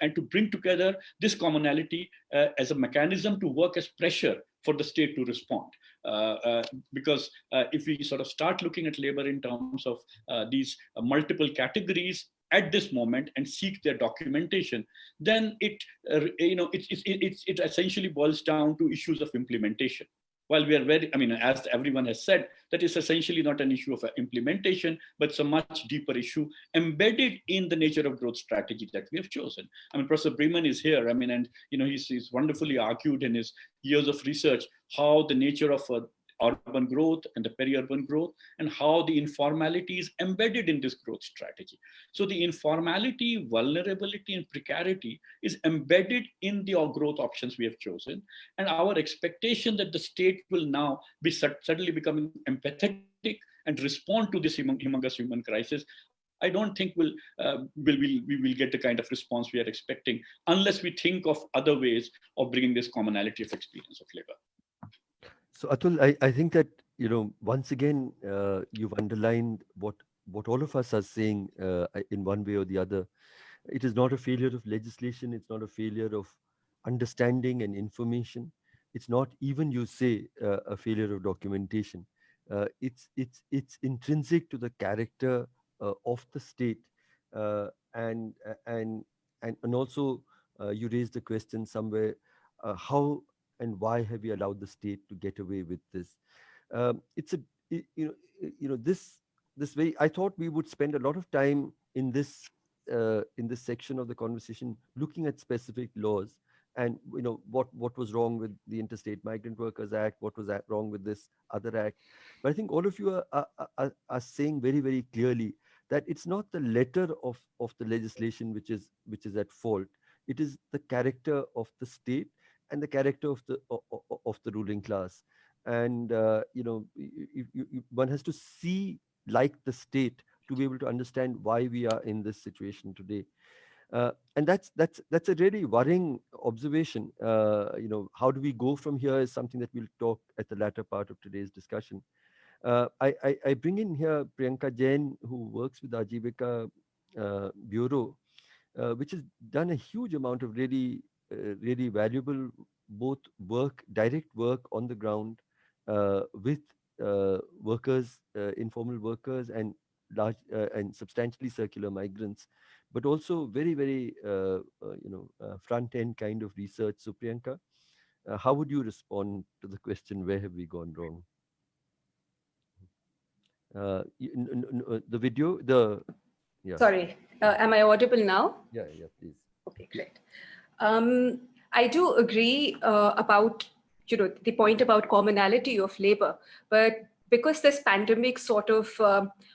And to bring together this commonality as a mechanism to work as pressure for the state to respond. Because if we sort of start looking at labor in terms of these multiple categories at this moment and seek their documentation, then it essentially boils down to issues of implementation. While we are as everyone has said, that is essentially not an issue of implementation, but it's a much deeper issue embedded in the nature of growth strategy that we have chosen. Professor Breman is here. And he's wonderfully argued in his years of research how the nature of urban growth and the peri-urban growth and how the informality is embedded in this growth strategy. So the informality, vulnerability, and precarity is embedded in the growth options we have chosen. And our expectation that the state will now be suddenly becoming empathetic and respond to this humongous human crisis, I don't think we will get the kind of response we are expecting unless we think of other ways of bringing this commonality of experience of labor. So Atul, I think that, once again, you've underlined what all of us are saying in one way or the other. It is not a failure of legislation. It's not a failure of understanding and information. It's not even, you say, a failure of documentation. It's intrinsic to the character of the state, and also you raised the question somewhere, how and why have we allowed the state to get away with this? This way, I thought we would spend a lot of time in this section of the conversation looking at specific laws and what was wrong with the Interstate Migrant Workers Act, what was wrong with this other act. But I think all of you are saying very, very clearly that it's not the letter of the legislation which is at fault. It is the character of the state and the character of the ruling class. And one has to see like the state to be able to understand why we are in this situation today. And that's a really worrying observation. How do we go from here is something that we'll talk at the latter part of today's discussion. I bring in here Priyanka Jain, who works with Ajivika Bureau, which has done a huge amount of really valuable both direct work on the ground with workers, informal workers, and large and substantially circular migrants, but also very, very front end kind of research. So Priyanka, how would you respond to the question, where have we gone wrong? The video, yeah. Sorry, am I audible now? Yeah, please. Okay, great. I do agree about the point about commonality of labor, but because this pandemic sort of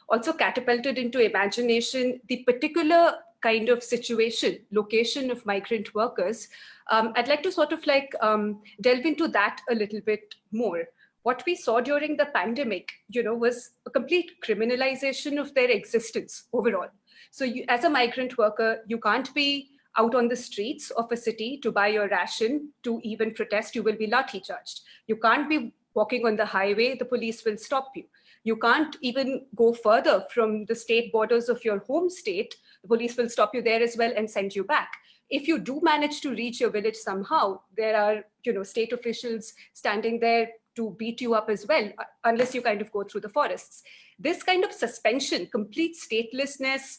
also catapulted into imagination the particular kind of situation, location of migrant workers, I'd like to sort of like delve into that a little bit more. What we saw during the pandemic, was a complete criminalization of their existence overall. So you, as a migrant worker, you can't be out on the streets of a city to buy your ration, to even protest, you will be lathi charged. You can't be walking on the highway, the police will stop you. You can't even go further from the state borders of your home state, the police will stop you there as well and send you back. If you do manage to reach your village somehow, there are state officials standing there to beat you up as well, unless you kind of go through the forests. This kind of suspension, complete statelessness,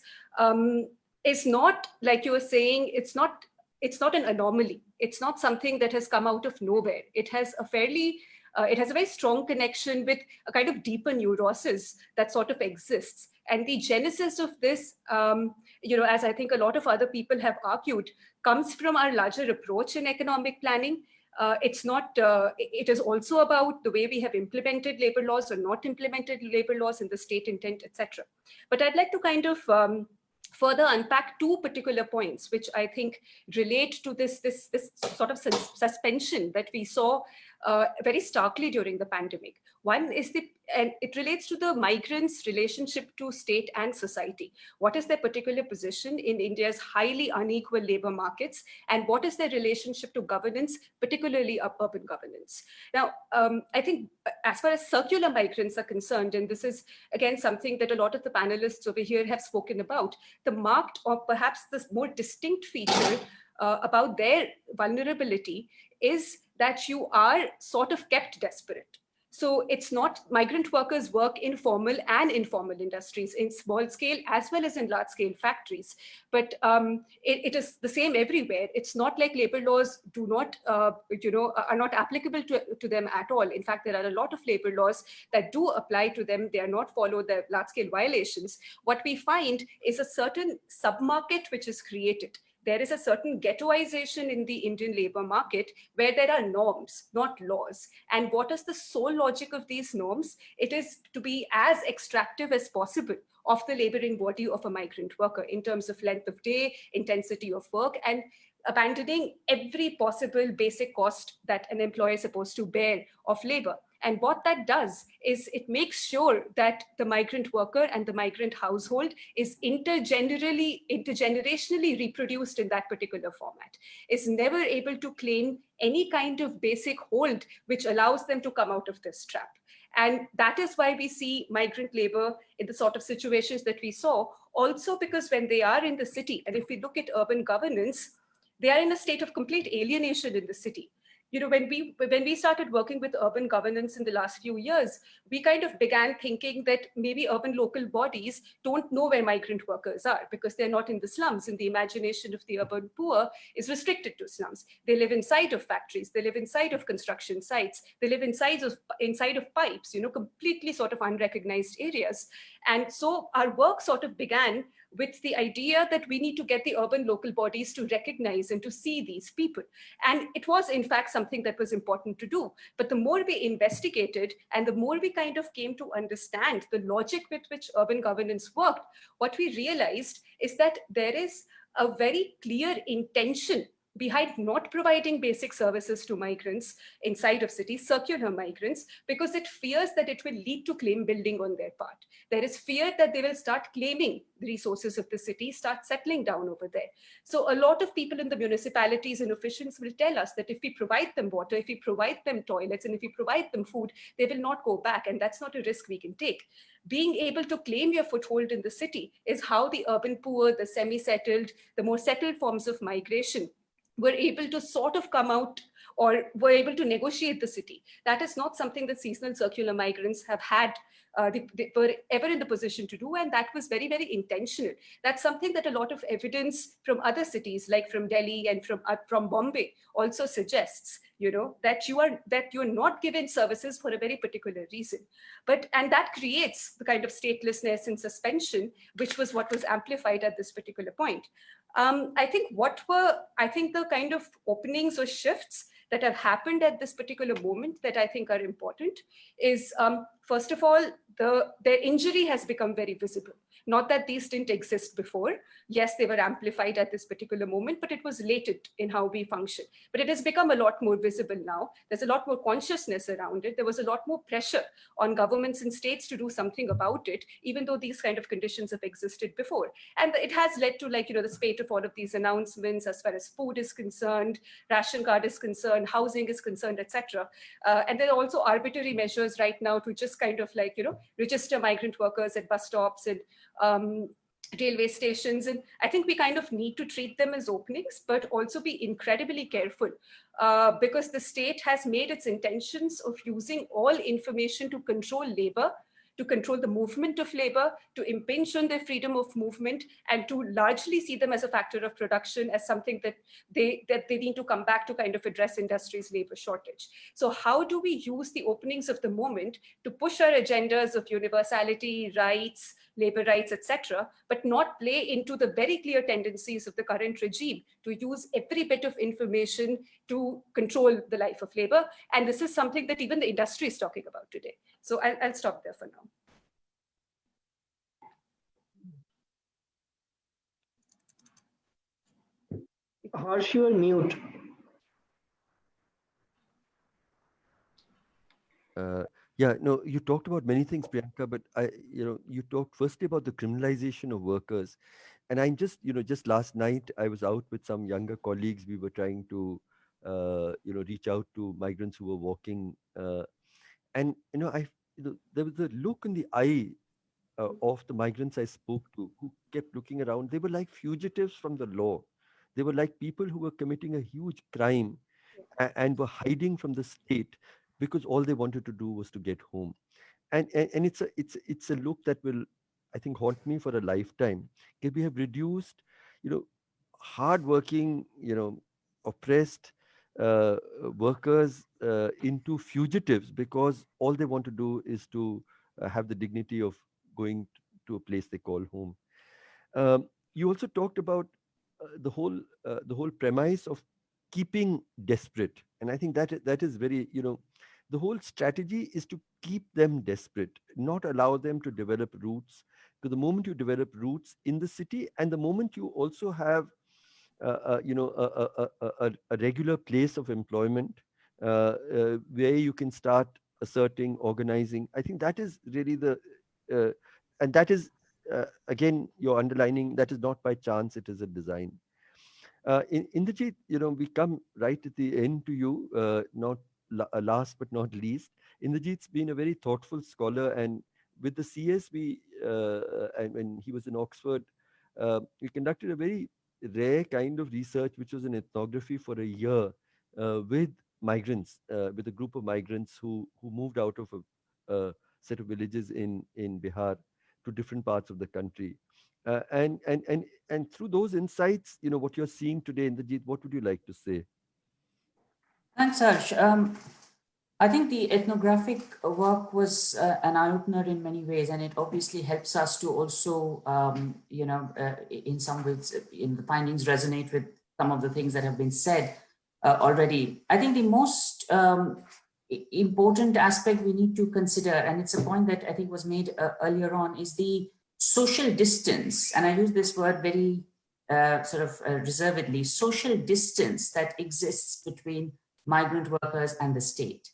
is not, like you were saying, it's not an anomaly. It's not something that has come out of nowhere. It has a very strong connection with a kind of deeper neurosis that sort of exists. And the genesis of this, as I think a lot of other people have argued, comes from our larger approach in economic planning. It is also about the way we have implemented labor laws or not implemented labor laws and the state intent, etc. But I'd like to kind of further unpack two particular points, which I think relate to this sort of suspension that we saw very starkly during the pandemic. One is and it relates to the migrants' relationship to state and society. What is their particular position in India's highly unequal labor markets, and what is their relationship to governance, particularly urban governance? Now, I think as far as circular migrants are concerned, and this is again something that a lot of the panelists over here have spoken about, the marked or perhaps the more distinct feature about their vulnerability is that you are sort of kept desperate. So it's not, migrant workers work in formal and informal industries, in small scale as well as in large scale factories. But it is the same everywhere. It's not like labor laws do not, are not applicable to them at all. In fact, there are a lot of labor laws that do apply to them. They are not followed, the large scale violations. What we find is a certain submarket which is created. There is a certain ghettoization in the Indian labor market where there are norms, not laws. And what is the sole logic of these norms? It is to be as extractive as possible of the laboring body of a migrant worker in terms of length of day, intensity of work, and abandoning every possible basic cost that an employer is supposed to bear of labor. And what that does is it makes sure that the migrant worker and the migrant household is intergenerationally reproduced in that particular format, is never able to claim any kind of basic hold which allows them to come out of this trap. And that is why we see migrant labor in the sort of situations that we saw, also because when they are in the city, and if we look at urban governance, they are in a state of complete alienation in the city. When we started working with urban governance in the last few years, we kind of began thinking that maybe urban local bodies don't know where migrant workers are because they're not in the slums, and the imagination of the urban poor is restricted to slums. They live inside of factories, they live inside of construction sites, they live inside of pipes, completely sort of unrecognized areas. And so our work sort of began with the idea that we need to get the urban local bodies to recognize and to see these people. And it was, in fact, something that was important to do. But the more we investigated and the more we kind of came to understand the logic with which urban governance worked, what we realized is that there is a very clear intention behind not providing basic services to migrants inside of cities, circular migrants, because it fears that it will lead to claim building on their part. There is fear that they will start claiming the resources of the city, start settling down over there. So a lot of people in the municipalities and officials will tell us that if we provide them water, if we provide them toilets, and if we provide them food, they will not go back. And that's not a risk we can take. Being able to claim your foothold in the city is how the urban poor, the semi-settled, the more settled forms of migration were able to sort of come out or were able to negotiate the city. That is not something that seasonal circular migrants have had, they were ever in the position to do, and that was very, very intentional. That's something that a lot of evidence from other cities, like from Delhi and from Bombay, also suggests. That you're not given services for a very particular reason, and that creates the kind of statelessness and suspension, which was what was amplified at this particular point. I think the kind of openings or shifts that have happened at this particular moment that I think are important is, first of all, their injury has become very visible. Not that these didn't exist before. Yes, they were amplified at this particular moment, but it was latent in how we function. But it has become a lot more visible now. There's a lot more consciousness around it. There was a lot more pressure on governments and states to do something about it, even though these kind of conditions have existed before. And it has led to, the spate of all of these announcements as far as food is concerned, ration card is concerned, housing is concerned, etc. And there are also arbitrary measures right now to just kind of register migrant workers at bus stops and railway stations. And I think we kind of need to treat them as openings, but also be incredibly careful because the state has made its intentions of using all information to control labor, to control the movement of labor, to impinge on their freedom of movement, and to largely see them as a factor of production, as something that they need to come back to kind of address industry's labor shortage. So how do we use the openings of the moment to push our agendas of universality, rights, labor rights, etc., but not play into the very clear tendencies of the current regime to use every bit of information to control the life of labor? And this is something that even the industry is talking about today. So I'll stop there for now. Harsh, you are mute. Yeah, no, you talked about many things, Priyanka, but you talked firstly about the criminalization of workers. And I'm just last night, I was out with some younger colleagues. We were trying to, reach out to migrants who were walking. And, there was a look in the eye of the migrants I spoke to who kept looking around. They were like fugitives from the law. They were like people who were committing a huge crime and were hiding from the state because all they wanted to do was to get home. And it's a look that will, I think, haunt me for a lifetime. Because we have reduced, hardworking, oppressed workers into fugitives because all they want to do is to have the dignity of going to a place they call home. You also talked about the whole premise of keeping desperate, and I think that is very, the whole strategy is to keep them desperate, not allow them to develop roots. Because the moment you develop roots in the city, and the moment you also have a regular place of employment where you can start asserting, organizing, I think that is really and that is again, you're underlining that is not by chance, it is a design. Indrajit, we come right at the end to you, not last but not least. Indrajit's been a very thoughtful scholar, and with the CES, and when he was in Oxford, we conducted a very rare kind of research, which was an ethnography for a year with migrants, with a group of migrants who moved out of a set of villages in Bihar to different parts of the country. And through those insights, what you're seeing today, Indrajit, what would you like to say? Thanks, Harsh. I think the ethnographic work was an eye-opener in many ways, and it obviously helps us to also, in some ways, in the findings resonate with some of the things that have been said already. I think the most important aspect we need to consider, and it's a point that I think was made earlier on, is the social distance. And I use this word very reservedly, social distance that exists between migrant workers and the state.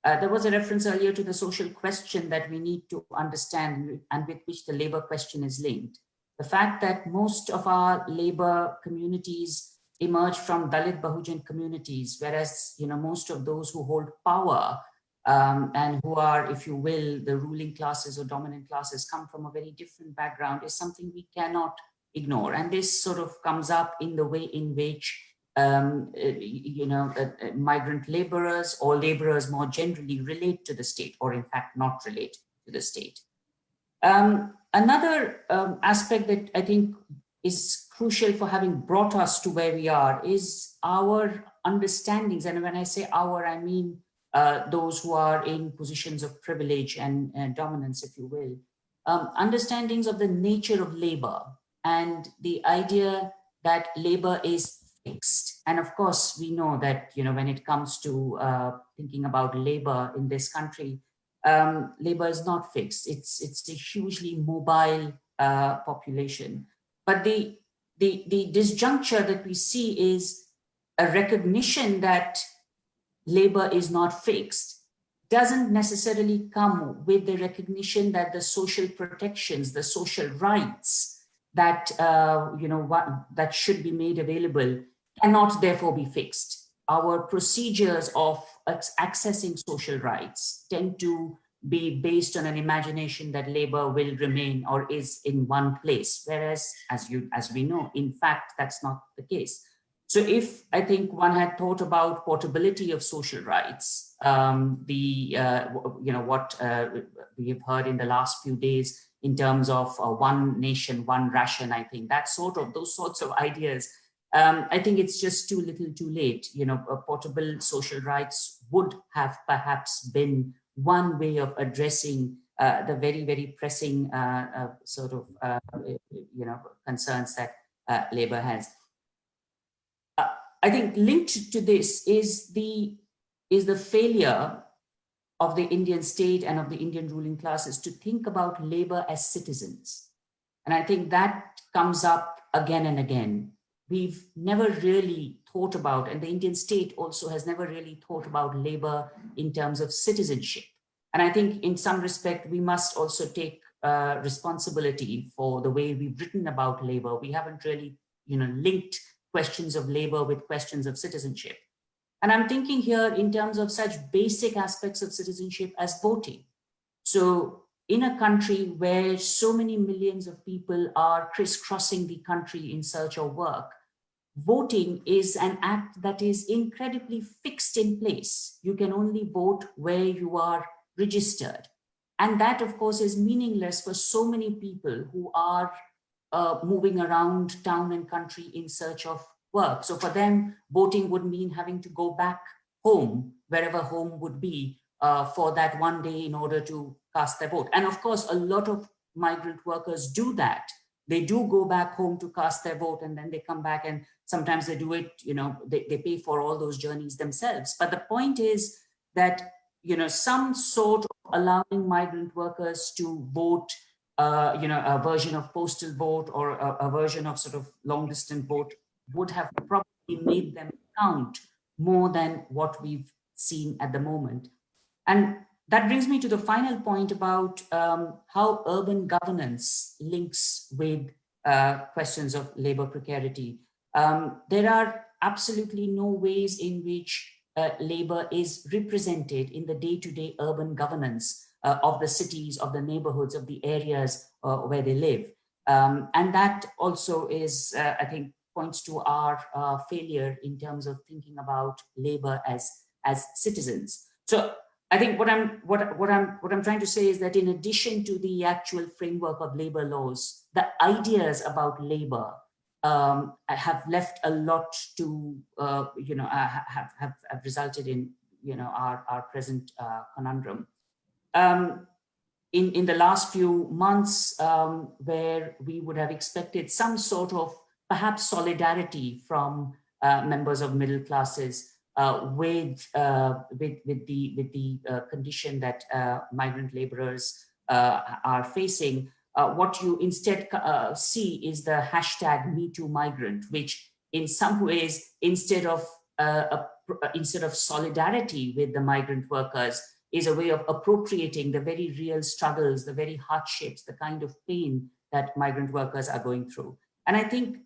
There was a reference earlier to the social question that we need to understand and with which the labor question is linked. The fact that most of our labor communities emerge from Dalit Bahujan communities, whereas most of those who hold power and who are, if you will, the ruling classes or dominant classes come from a very different background, is something we cannot ignore. And this sort of comes up in the way in which migrant laborers or laborers more generally relate to the state, or in fact not relate to the state. Another aspect that I think is crucial for having brought us to where we are is our understandings. And when I say our, I mean those who are in positions of privilege and dominance, if you will. Understandings of the nature of labor and the idea that labor is fixed. And of course, we know that, when it comes to thinking about labor in this country, labor is not fixed. It's a hugely mobile population. But the disjuncture that we see is a recognition that labor is not fixed doesn't necessarily come with the recognition that the social protections, the social rights that that should be made available cannot therefore be fixed. Our procedures of accessing social rights tend to be based on an imagination that labor will remain or is in one place, whereas, as we know, in fact, that's not the case. So if I think one had thought about portability of social rights, what we have heard in the last few days in terms of one nation, one ration, I think those sorts of ideas, I think it's just too little too late. Portable social rights would have perhaps been one way of addressing the very, very pressing concerns that labor has. I think linked to this is the failure of the Indian state and of the Indian ruling classes to think about labor as citizens. And I think that comes up again and again. We've never really thought about, and the Indian state also has never really thought about labor in terms of citizenship. And I think in some respect, we must also take responsibility for the way we've written about labor. We haven't really, linked questions of labor with questions of citizenship. And I'm thinking here in terms of such basic aspects of citizenship as voting. So in a country where so many millions of people are crisscrossing the country in search of work, voting is an act that is incredibly fixed in place. You can only vote where you are registered. And that, of course, is meaningless for so many people who are moving around town and country in search of work. So for them, voting would mean having to go back home, wherever home would be, for that one day in order to cast their vote. And of course, a lot of migrant workers do that. They do go back home to cast their vote, and then they come back, and sometimes they do it, they pay for all those journeys themselves. But the point is that, some sort of allowing migrant workers to vote, a version of postal vote or a version of sort of long distance vote would have probably made them count more than what we've seen at the moment. And that brings me to the final point about how urban governance links with questions of labor precarity. There are absolutely no ways in which labor is represented in the day-to-day urban governance of the cities, of the neighborhoods, of the areas where they live. And that also is, I think, points to our failure in terms of thinking about labor as citizens. So I think what I'm trying to say is that in addition to the actual framework of labor laws, the ideas about labor have left a lot to have resulted in our present conundrum. In the last few months, where we would have expected some sort of perhaps solidarity from members of middle classes with the condition that migrant laborers are facing, what you instead see is the hashtag #MeTooMigrant, which in some ways, instead of solidarity with the migrant workers, is a way of appropriating the very real struggles, the very hardships, the kind of pain that migrant workers are going through. And I think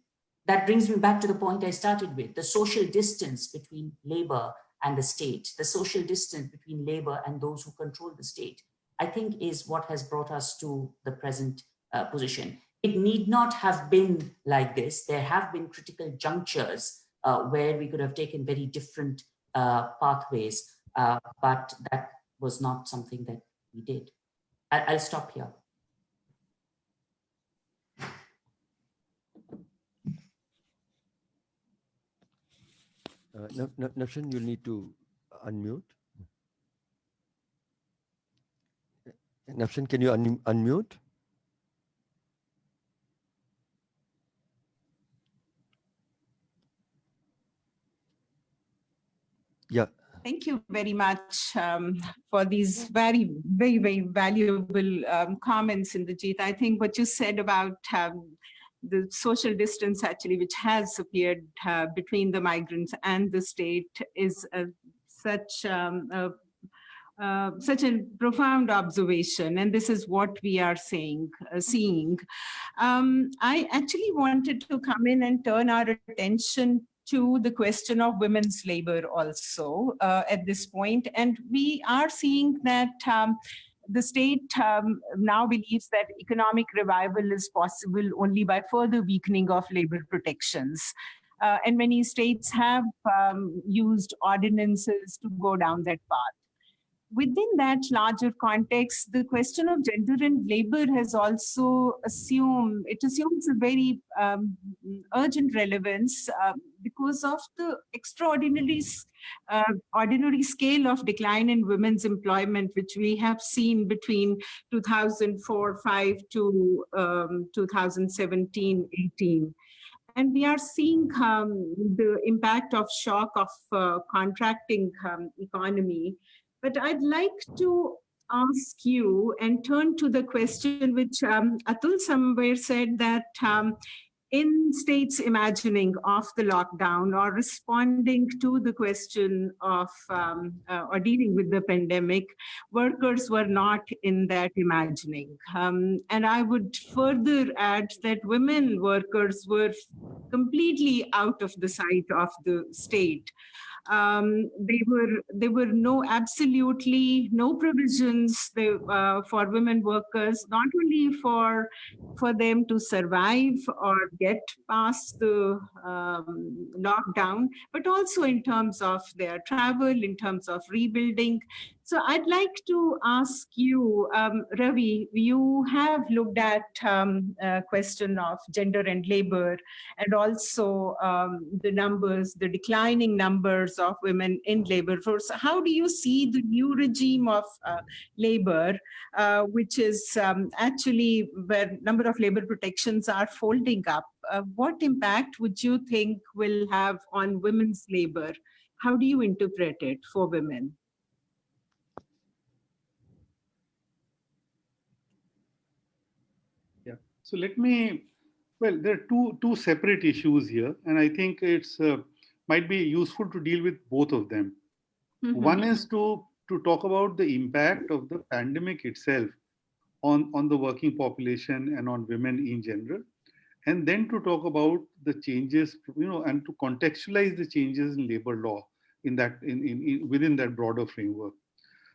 that brings me back to the point I started with, the social distance between labor and the state, the social distance between labor and those who control the state, I think is what has brought us to the present position. It need not have been like this. There have been critical junctures where we could have taken very different pathways, but that was not something that we did. I'll stop here. Nafshan, you'll need to unmute. Nafshan, can you unmute? Yeah. Thank you very much for these very, very, very valuable comments, Indrajit. I think what you said about the social distance actually, which has appeared between the migrants and the state is such a profound observation, and this is what we are seeing. I actually wanted to come in and turn our attention to the question of women's labor also at this point. And we are seeing that the state now believes that economic revival is possible only by further weakening of labor protections. And many states have used ordinances to go down that path. Within that larger context, the question of gender and labor has also assumes a very urgent relevance because of the extraordinary ordinary scale of decline in women's employment, which we have seen between 2004-5 to 2017-18. And we are seeing the impact of shock of contracting economy. But I'd like to ask you and turn to the question which Atul somewhere said that in states imagining of the lockdown or responding to the question of or dealing with the pandemic, workers were not in that imagining. And I would further add that women workers were completely out of the sight of the state. There were absolutely no provisions for women workers, not only for them to survive or get past the lockdown, but also in terms of their travel, in terms of rebuilding. So I'd like to ask you, Ravi, you have looked at a question of gender and labor, and also the declining numbers of women in labor force. How do you see the new regime of labor, which is actually where number of labor protections are folding up? What impact would you think will have on women's labor? How do you interpret it for women? Yeah. So let me, well, there are two separate issues here, and I think it's might be useful to deal with both of them. Mm-hmm. One is to talk about the impact of the pandemic itself on the working population and on women in general, and then to talk about the changes, and to contextualize the changes in labor law in within that broader framework.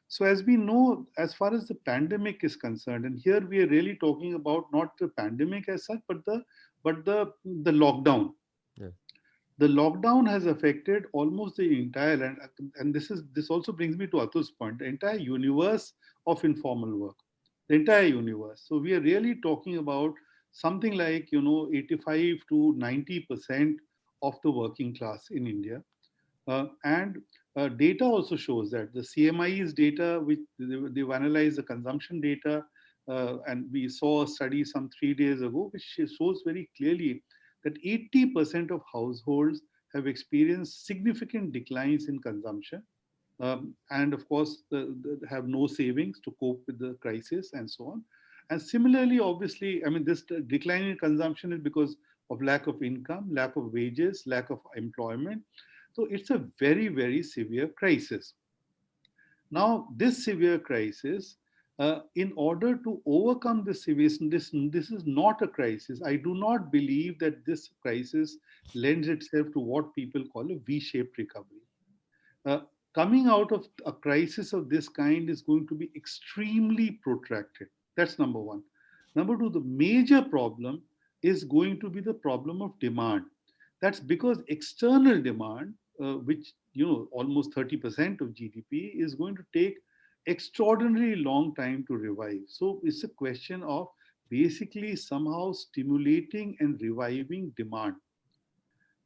So as we know, as far as the pandemic is concerned, and here we are really talking about not the pandemic as such, but the lockdown. Yeah. The lockdown has affected almost the entire, and this also brings me to Atul's point, the entire universe of informal work, the entire universe. So we are really talking about something like 85 to 90% of the working class in India. And data also shows that the CMI's data, which they've analyzed the consumption data, and we saw a study some 3 days ago, which shows very clearly that 80% of households have experienced significant declines in consumption. And of course, have no savings to cope with the crisis and so on. And similarly, obviously, I mean, this decline in consumption is because of lack of income, lack of wages, lack of employment. So it's a very, very severe crisis. Now, this severe crisis, in order to overcome this severe, this is not a crisis. I do not believe that this crisis lends itself to what people call a V-shaped recovery. Coming out of a crisis of this kind is going to be extremely protracted. That's number one. Number two, the major problem is going to be the problem of demand. That's because external demand, which almost 30% of GDP, is going to take extraordinarily long time to revive. So it's a question of basically somehow stimulating and reviving demand.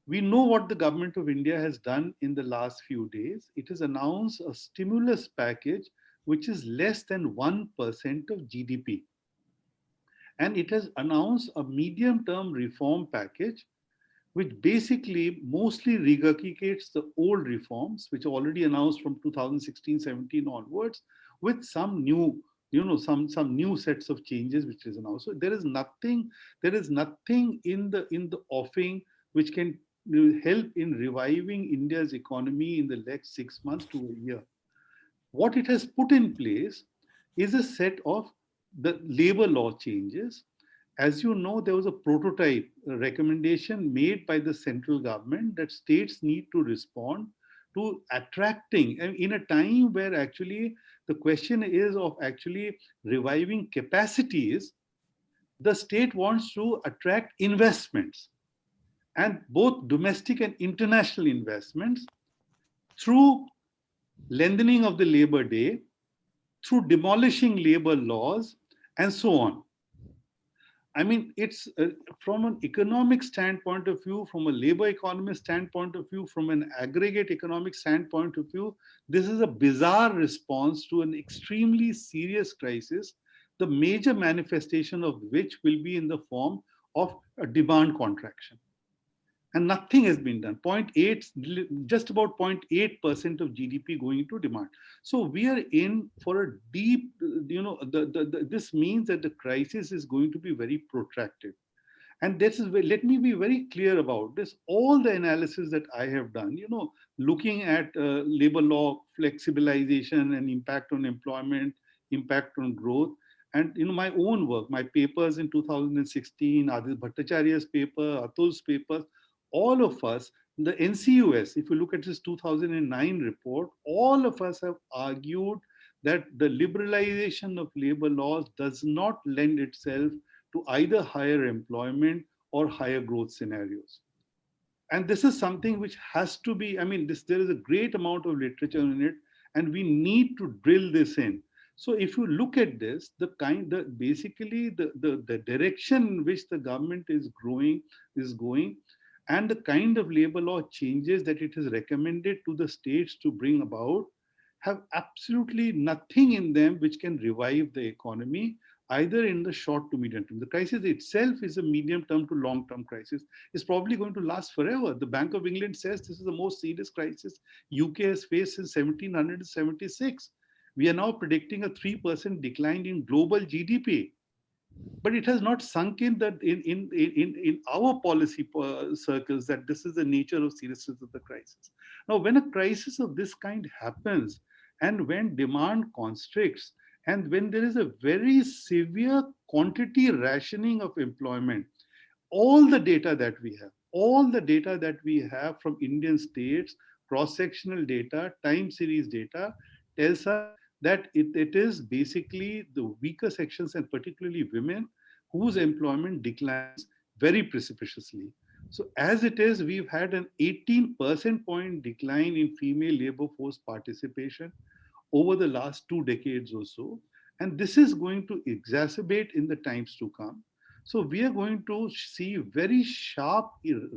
We know what the government of India has done in the last few days. It has announced a stimulus package which is less than 1% of GDP. And it has announced a medium term reform package which basically mostly regurgitates the old reforms, which are already announced from 2016-17 onwards, with some new, some new sets of changes which is announced. So there is nothing in the offing which can help in reviving India's economy in the next 6 months to a year. What it has put in place is a set of the labor law changes. As you know, there was a prototype recommendation made by the central government that states need to respond to attracting, and in a time where actually the question is of actually reviving capacities, the state wants to attract investments, and both domestic and international investments, through lengthening of the labor day, through demolishing labor laws, and so on. I mean, it's from an economic standpoint of view, from a labor economist standpoint of view, from an aggregate economic standpoint of view, this is a bizarre response to an extremely serious crisis, the major manifestation of which will be in the form of a demand contraction. And nothing has been done. 0.8, just about 0.8% of GDP going into demand. So we are in for a deep, this means that the crisis is going to be very protracted. And this is where, let me be very clear about this. All the analysis that I have done, looking at labor law flexibilization and impact on employment, impact on growth, and my own work, my papers in 2016, Adit Bhattacharya's paper, Atul's papers, all of us, the NCUS, if you look at this 2009 report, all of us have argued that the liberalization of labor laws does not lend itself to either higher employment or higher growth scenarios. And this is something which has to be, there is a great amount of literature in it, and we need to drill this in. So if you look at this, basically the direction in which the government is going, and the kind of labor law changes that it has recommended to the states to bring about have absolutely nothing in them which can revive the economy, either in the short to medium term. The crisis itself is a medium term to long term crisis. It's probably going to last forever. The Bank of England says this is the most serious crisis UK has faced since 1776. We are now predicting a 3% decline in global GDP. But it has not sunk in that in our policy circles that this is the nature of seriousness of the crisis. Now, when a crisis of this kind happens, and when demand constricts, and when there is a very severe quantity rationing of employment, all the data that we have from Indian states, cross-sectional data, time series data, tells us that it is basically the weaker sections, and particularly women, whose employment declines very precipitously. So as it is, we've had an 18 percentage point decline in female labor force participation over the last 2 decades or so. And this is going to exacerbate in the times to come. So we are going to see very sharp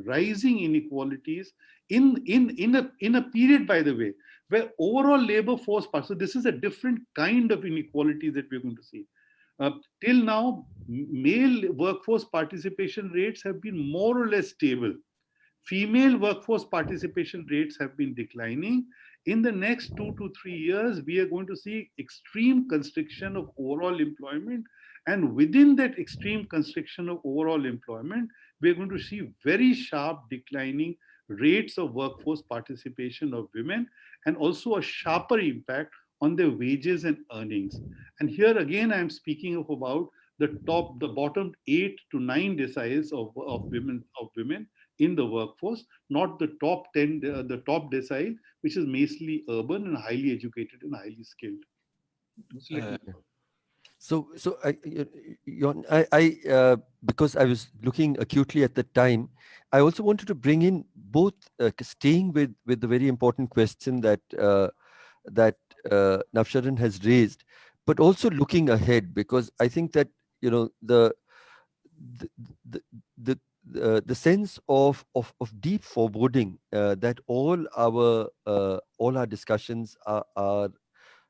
rising inequalities in a period, by the way, where overall labor force part. So this is a different kind of inequality that we're going to see. Till now, male workforce participation rates have been more or less stable. Female workforce participation rates have been declining. In the next 2 to 3 years, we are going to see extreme constriction of overall employment. And within that extreme constriction of overall employment, we're going to see very sharp declining rates of workforce participation of women, and also a sharper impact on their wages and earnings. And here again, I'm speaking of about the bottom 8 to 9 deciles of women in the workforce, not the top 10, the top decile, which is mostly urban and highly educated and highly skilled. So because I was looking acutely at the time, I also wanted to bring in both staying with the very important question that Navsharan has raised, but also looking ahead, because I think that the the the the sense of deep foreboding that all our discussions are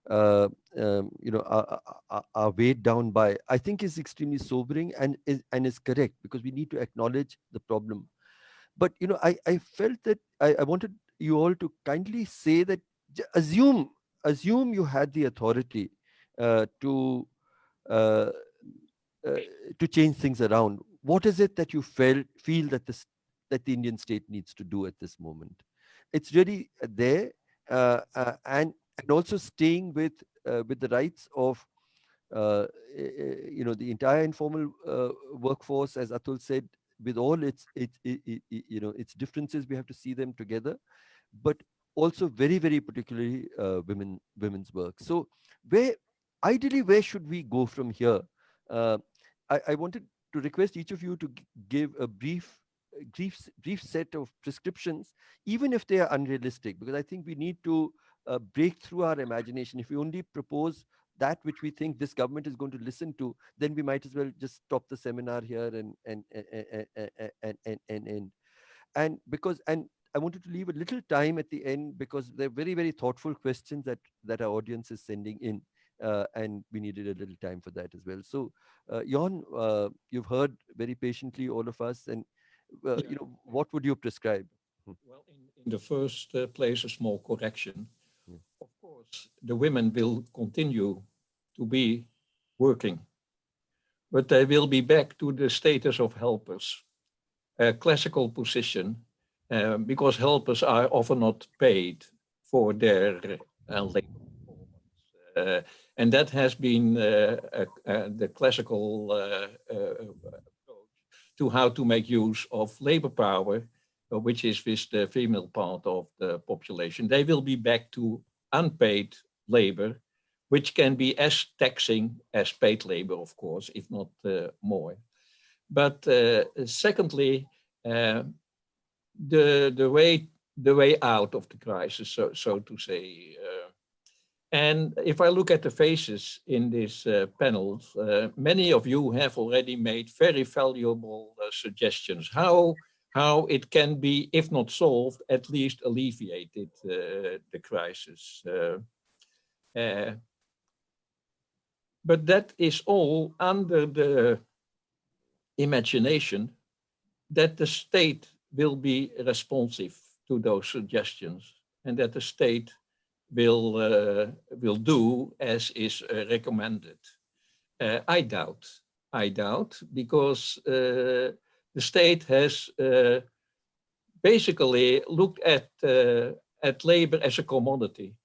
uh, are weighed down by, I think is extremely sobering and is correct, because we need to acknowledge the problem. But I felt that I wanted you all to kindly say that, assume you had the authority to uh, uh, to change things around. What is it that you feel that that the Indian state needs to do at this moment? It's really there, and also staying with the rights of the entire informal workforce, as Atul said, with all its differences. We have to see them together, but also very, very particularly women's work. So where should we go from here? uh, I wanted to request each of you to give a brief set of prescriptions, even if they are unrealistic, because I think we need to break through our imagination. If we only propose that which we think this government is going to listen to, then we might as well just stop the seminar here and because and I wanted to leave a little time at the end, because they're very, very thoughtful questions that our audience is sending in, and we needed a little time for that as well. So Jon, you've heard very patiently all of us, and Yeah. what would you prescribe? Well, in the first place, a small correction. Yeah. Of course, the women will continue to be working, but they will be back to the status of helpers, a classical position, because helpers are often not paid for their labor performance. And that has been the classical approach to how to make use of labor power, which is with the female part of the population. They will be back to unpaid labor, which can be as taxing as paid labor, of course, if not more. But secondly, the way out of the crisis, so to say. And if I look at the faces in these panels, many of you have already made very valuable suggestions how it can be, if not solved, at least alleviated the crisis. But that is all under the imagination that the state will be responsive to those suggestions, and that the state will do as is recommended. I doubt, because the state has basically looked at labor as a commodity,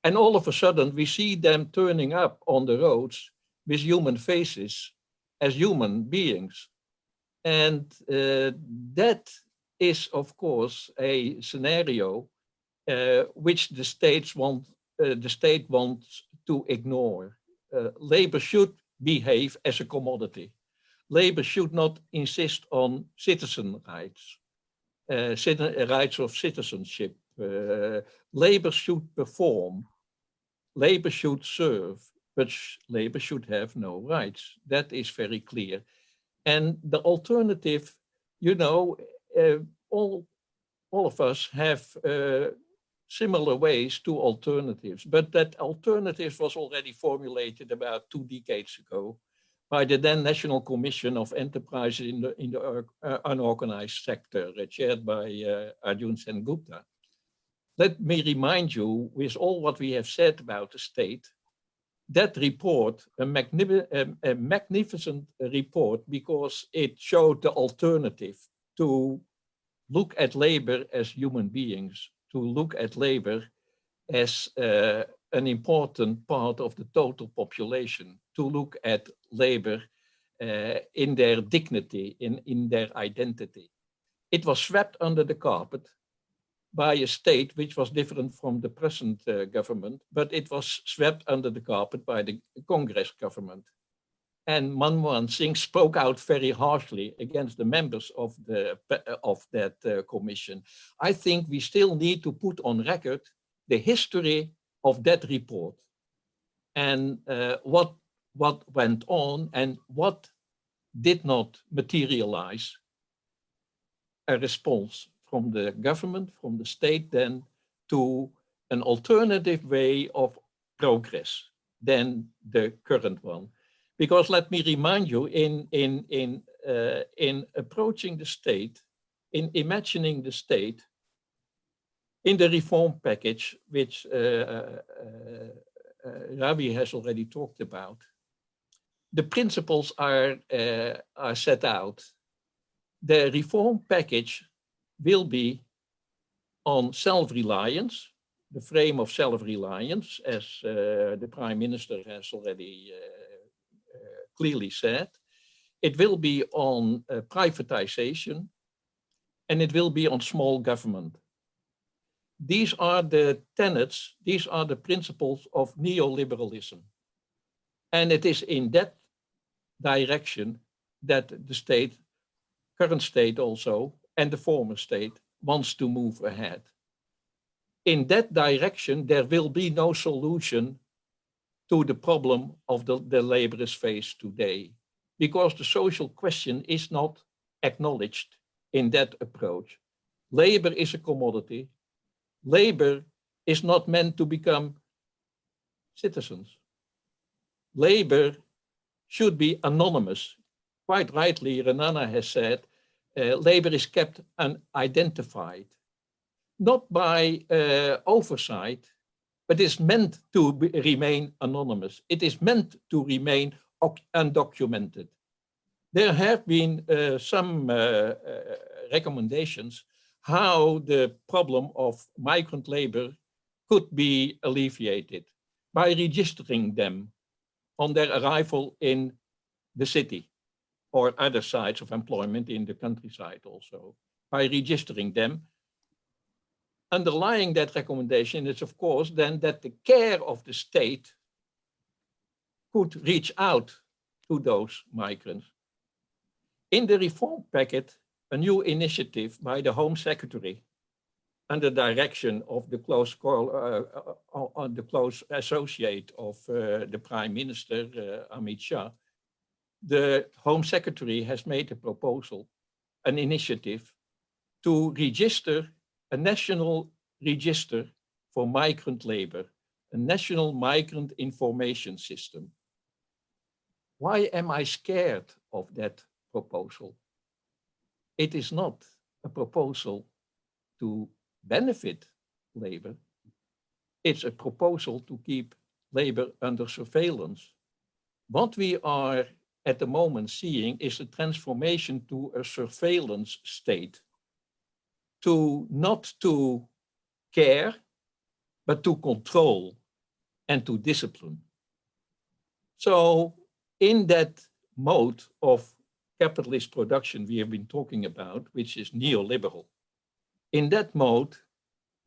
and all of a sudden we see them turning up on the roads with human faces as human beings. And that is, of course, a scenario which the state wants to ignore. Labor should behave as a commodity. Labor should not insist on citizen rights, rights of citizenship. Labor should perform. Labor should serve, but labor should have no rights. That is very clear. And the alternative, all of us have similar ways to alternatives, but that alternative was already formulated about 2 decades ago by the then National Commission of Enterprise in the Unorganized Sector, chaired by Arjun Sengupta. Let me remind you, with all what we have said about the state, that report, a magnificent report, because it showed the alternative to look at labor as human beings, to look at labor as an important part of the total population, to look at labor in their dignity, in their identity. It was swept under the carpet, by a state which was different from the present government, but it was swept under the carpet by the Congress government. And Manmohan Singh spoke out very harshly against the members of that commission. I think we still need to put on record the history of that report and what went on and what did not materialize a response from the government, from the state then, to an alternative way of progress than the current one. Because let me remind you, in approaching the state, in imagining the state, in the reform package, which Ravi has already talked about, the principles are set out. The reform package will be on self-reliance, the frame of self-reliance, as the Prime Minister has already clearly said. It will be on privatization, and it will be on small government. These are the tenets, these are the principles of neoliberalism. And it is in that direction that the state, current state also, and the former state wants to move ahead. In that direction, there will be no solution to the problem of the laborers face today, because the social question is not acknowledged in that approach. Labor is a commodity. Labor is not meant to become citizens. Labor should be anonymous. Quite rightly, Renana has said, labor is kept unidentified, not by oversight, but is meant to remain anonymous. It is meant to remain undocumented. There have been some recommendations how the problem of migrant labor could be alleviated by registering them on their arrival in the city or other sites of employment in the countryside also, by registering them. Underlying that recommendation is, of course, then that the care of the state could reach out to those migrants. In the reform packet, a new initiative by the Home Secretary under direction of the close associate of the Prime Minister, Amit Shah, the Home Secretary has made a proposal, an initiative to register a national register for migrant labor, a national migrant information system. Why am I scared of that proposal? It is not a proposal to benefit labor. It's a proposal to keep labor under surveillance. What we are at the moment seeing is a transformation to a surveillance state, not to care, but to control and to discipline. So in that mode of capitalist production we have been talking about, which is neoliberal, in that mode,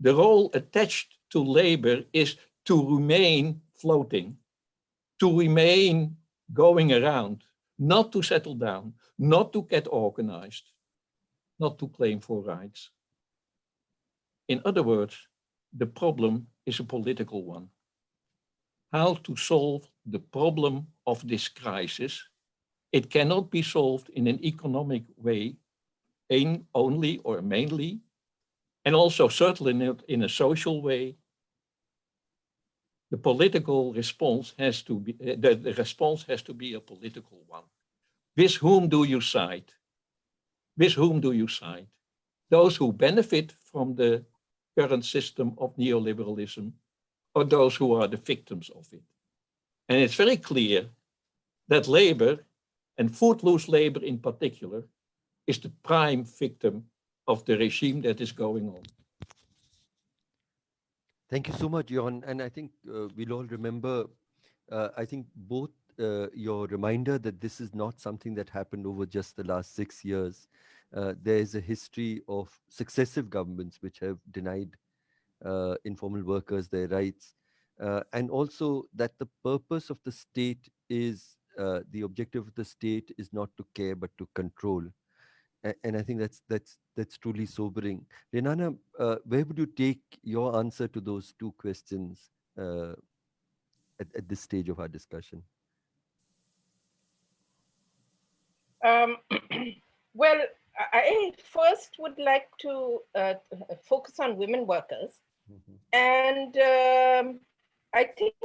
the role attached to labor is to remain floating, to remain going around, not to settle down, not to get organized, not to claim for rights. In other words, the problem is a political one. How to solve the problem of this crisis? It cannot be solved in an economic way, only or mainly, and also certainly not in a social way. The political response has to be, the response has to be a political one. With whom do you side? With whom do you side? Those who benefit from the current system of neoliberalism, or those who are the victims of it? And it's very clear that labor, and footloose labor in particular, is the prime victim of the regime that is going on. Thank you so much, Johan. And I think we'll all remember, I think both your reminder that this is not something that happened over just the last 6 years. There is a history of successive governments which have denied informal workers their rights, and also that the purpose of the state is the objective of the state is not to care but to control. And I think that's truly sobering. Renana, where would you take your answer to those two questions at this stage of our discussion? Well, I first would like to focus on women workers. And I think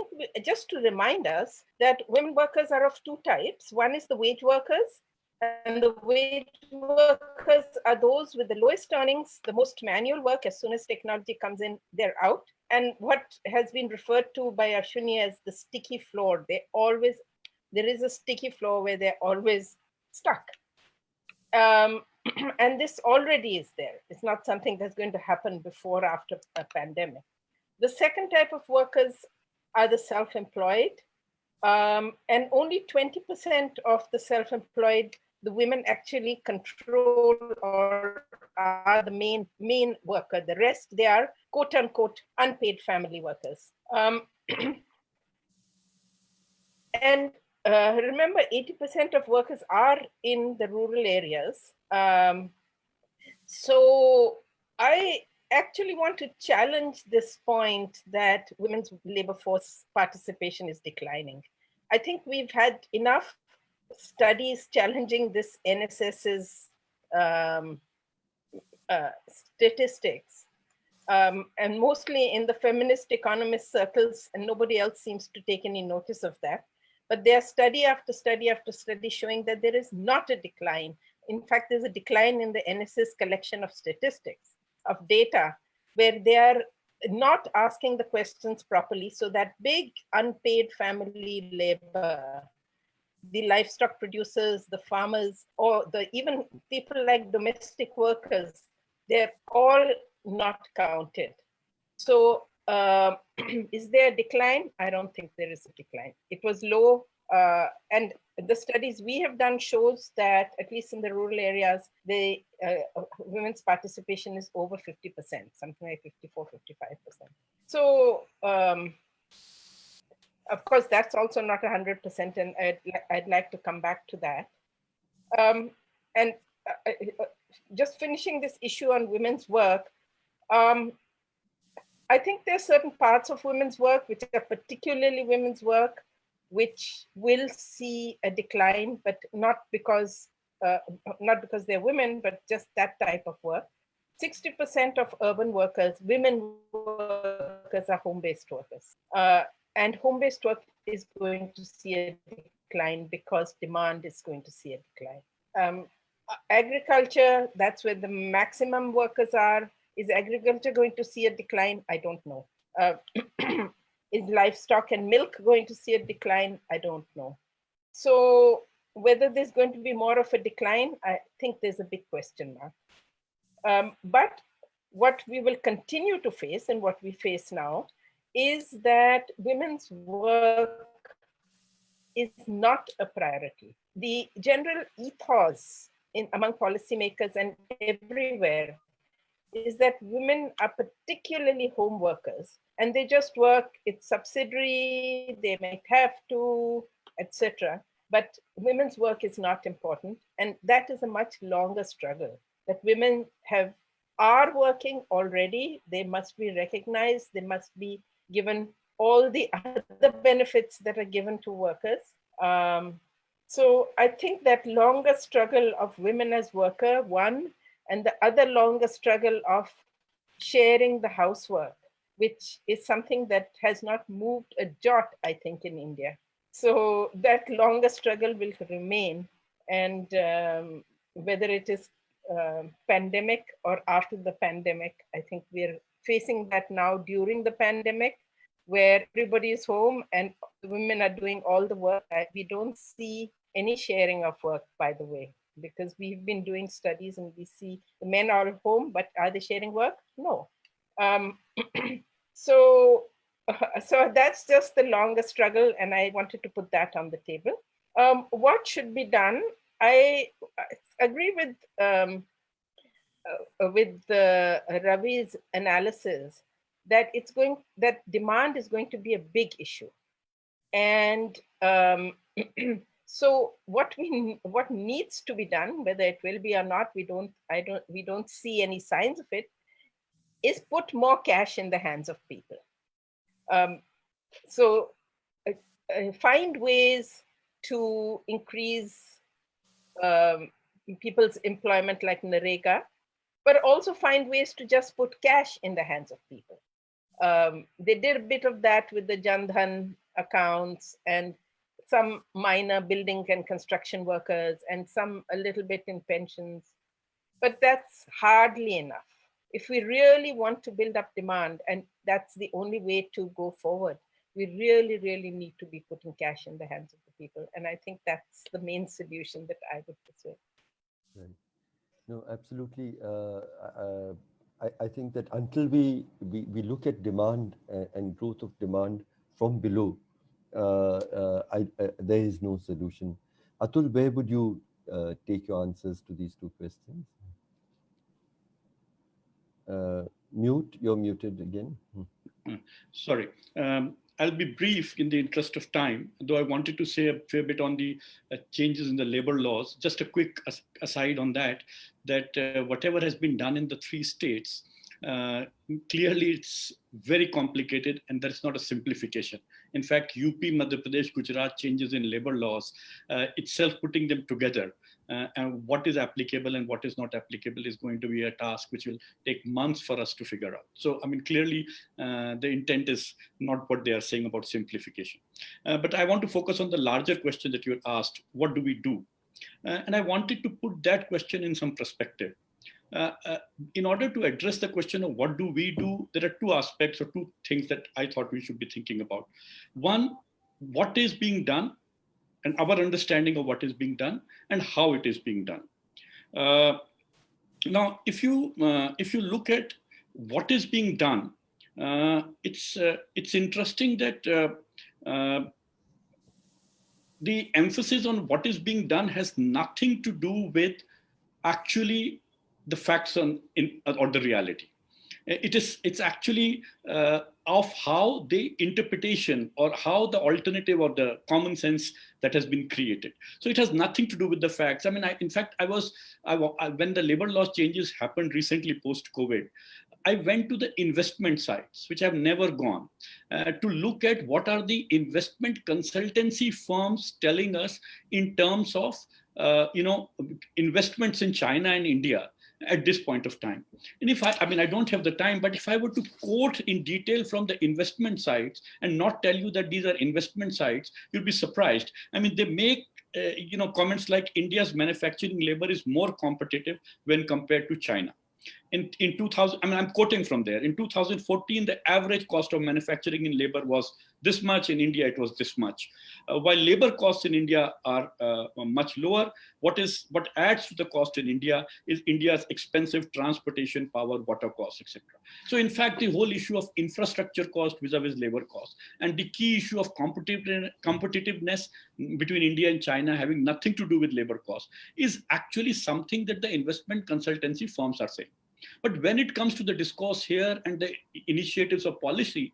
just to remind us that women workers are of two types. One is the wage workers, and the wage workers are those with the lowest earnings, the most manual work. As soon as technology comes in, they're out. And what has been referred to by Ashwini as the sticky floor, there is a sticky floor where they're always stuck. And this already is there. It's not something that's going to happen before or after a pandemic. The second type of workers are the self-employed, and only 20% of the self-employed, the women actually control or are the main worker. The rest, they are quote unquote unpaid family workers. And remember, 80% of workers are in the rural areas. So I actually want to challenge this point that women's labor force participation is declining. I think we've had enough studies challenging this NSS's statistics, and mostly in the feminist economist circles, and nobody else seems to take any notice of that. But there's study after study after study showing that there is not a decline. In fact, there's a decline in the NSS collection of statistics, of data, where they are not asking the questions properly. So that big unpaid family labor, the livestock producers, the farmers, or even people like domestic workers, they're all not counted. So is there a decline? I don't think there is a decline. It was low, and the studies we have done shows that at least in the rural areas, the women's participation is over 50%, something like 54, 55%. So of course, that's also not 100%, and I'd like to come back to that. And just finishing this issue on women's work, I think there are certain parts of women's work which are particularly women's work, which will see a decline, but not because they're women, but just that type of work. 60% of urban workers, women workers, are home-based workers. And home-based work is going to see a decline because demand is going to see a decline. Agriculture, that's where the maximum workers are. Is agriculture going to see a decline? I don't know. Is livestock and milk going to see a decline? I don't know. So whether there's going to be more of a decline, I think there's a big question mark. But what we will continue to face, and what we face now, is that women's work is not a priority. The general ethos among policymakers and everywhere is that women are particularly home workers, and they just work, it's subsidiary, they might have to, etc. But women's work is not important, and that is a much longer struggle. That women are working already, they must be recognized, they must be given all the other benefits that are given to workers. So I think that longer struggle of women as worker, one, and the other longer struggle of sharing the housework, which is something that has not moved a jot, I think, in India. So that longer struggle will remain. And whether it is pandemic or after the pandemic, I think we're facing that now during the pandemic, where everybody is home and women are doing all the work. We don't see any sharing of work, by the way, because we've been doing studies and we see the men are home, but are they sharing work? No. So So that's just the longer struggle, and I wanted to put that on the table. What should be done? I agree with Ravi's analysis that that demand is going to be a big issue, and so what needs to be done, whether it will be or not, we don't see any signs of it, is put more cash in the hands of people. So find ways to increase people's employment like Narega, but also find ways to just put cash in the hands of people. They did a bit of that with the Jan Dhan accounts and some minor building and construction workers and a little bit in pensions, but that's hardly enough. If we really want to build up demand, and that's the only way to go forward, we really, really need to be putting cash in the hands of the people. And I think that's the main solution that I would pursue. Right. No, absolutely. I think that until we look at demand and growth of demand from below, there is no solution. Atul, where would you take your answers to these two questions? Mute, you're muted again. Sorry. I'll be brief in the interest of time, though I wanted to say a fair bit on the changes in the labor laws. Just a quick aside on that whatever has been done in the 3 states, clearly it's very complicated and that's not a simplification. In fact, UP, Madhya Pradesh, Gujarat changes in labor laws, itself putting them together and what is applicable and what is not applicable is going to be a task which will take months for us to figure out. So, I mean, clearly the intent is not what they are saying about simplification. But I want to focus on the larger question that you had asked, what do we do? And I wanted to put that question in some perspective. In order to address the question of what do we do, there are 2 aspects or 2 things that I thought we should be thinking about. One, what is being done and our understanding of what is being done and how it is being done. Now, if you look at what is being done, it's interesting that the emphasis on what is being done has nothing to do with actually the facts or the reality. It's actually of how the interpretation or how the alternative or the common sense that has been created. So it has nothing to do with the facts. I mean, in fact, when the labor law changes happened recently post-COVID, I went to the investment sites, which I've never gone, to look at what are the investment consultancy firms telling us in terms of, investments in China and India at this point of time. And I don't have the time, but if I were to quote in detail from the investment sites and not tell you that these are investment sites, you'll be surprised. I mean, they make comments like India's manufacturing labor is more competitive when compared to China. In 2000, I'm quoting from there. In 2014, the average cost of manufacturing in labor was this much. In India, it was this much. While labor costs in India are much lower, what adds to the cost in India is India's expensive transportation, power, water costs, etc. So, in fact, the whole issue of infrastructure cost vis-a-vis labor cost and the key issue of competitiveness between India and China having nothing to do with labor cost is actually something that the investment consultancy firms are saying. But when it comes to the discourse here and the initiatives of policy,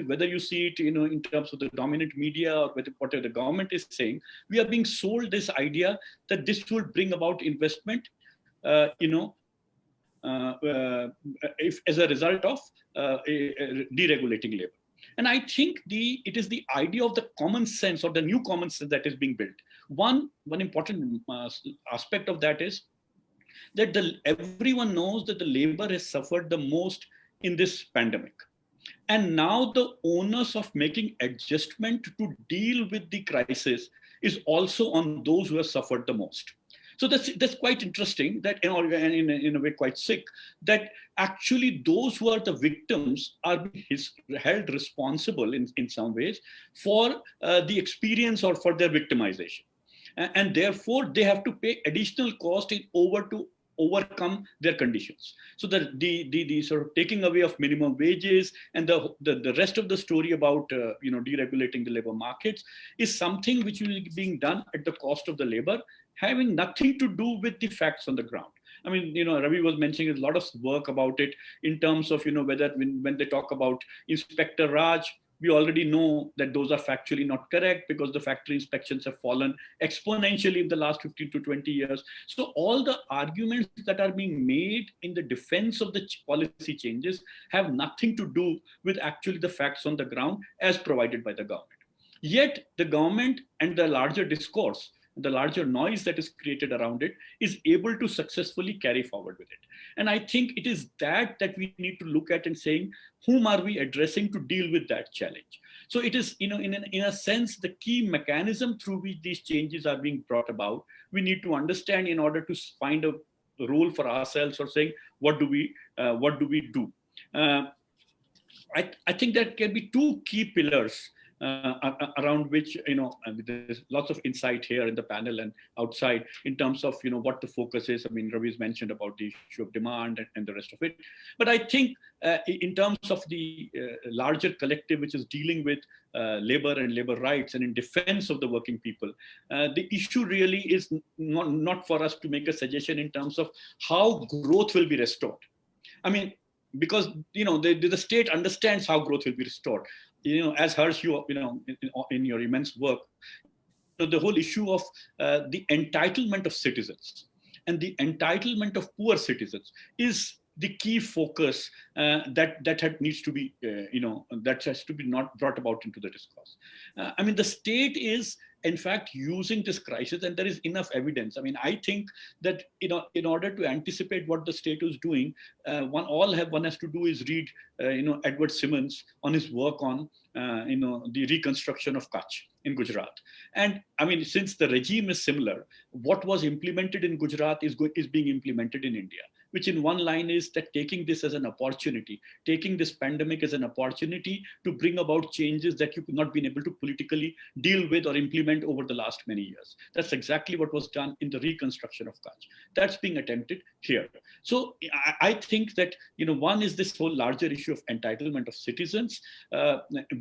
whether you see it, in terms of the dominant media or whatever the government is saying, we are being sold this idea that this will bring about investment, if as a result of deregulating labor. And I think it is the idea of the common sense or the new common sense that is being built. One important aspect of that is that everyone knows that the labor has suffered the most in this pandemic. And now the onus of making adjustment to deal with the crisis is also on those who have suffered the most. So that's quite interesting, that in a way quite sick, that actually those who are the victims are held responsible in some ways for the experience or for their victimization. And therefore, they have to pay additional cost in overcome their conditions. So the sort of taking away of minimum wages and the rest of the story about deregulating the labor markets is something which will be being done at the cost of the labor, having nothing to do with the facts on the ground. I mean, Ravi was mentioning a lot of work about it in terms of, whether when they talk about Inspector Raj, we already know that those are factually not correct because the factory inspections have fallen exponentially in the last 15 to 20 years. So all the arguments that are being made in the defense of the policy changes have nothing to do with actually the facts on the ground as provided by the government. Yet the government and the larger discourse, the larger noise that is created around it, is able to successfully carry forward with it. And I think it is that we need to look at and saying, whom are we addressing to deal with that challenge? So it is, in a sense, the key mechanism through which these changes are being brought about, we need to understand in order to find a role for ourselves, or saying, what do we do? I think there can be two key pillars around which, there's lots of insight here in the panel and outside in terms of, what the focus is. I mean, Ravi's mentioned about the issue of demand and the rest of it. But I think in terms of the larger collective, which is dealing with labor and labor rights and in defense of the working people, the issue really is not for us to make a suggestion in terms of how growth will be restored. I mean, because the state understands how growth will be restored. As Harsh, in your immense work, the whole issue of the entitlement of citizens and the entitlement of poor citizens is the key focus that needs to be, that has to be not brought about into the discourse. I mean, the state is in fact using this crisis, and there is enough evidence. I mean, I think that in order to anticipate what the state is doing, one has to do is read Edward Simmons on his work on the reconstruction of Kutch in Gujarat. And I mean, since the regime is similar, what was implemented in Gujarat is being implemented in India, which in one line is that taking this as an opportunity, taking this pandemic as an opportunity to bring about changes that you could not been able to politically deal with or implement over the last many years. That's exactly what was done in the reconstruction of Kutch. That's being attempted here. So I think that, one is this whole larger issue of entitlement of citizens,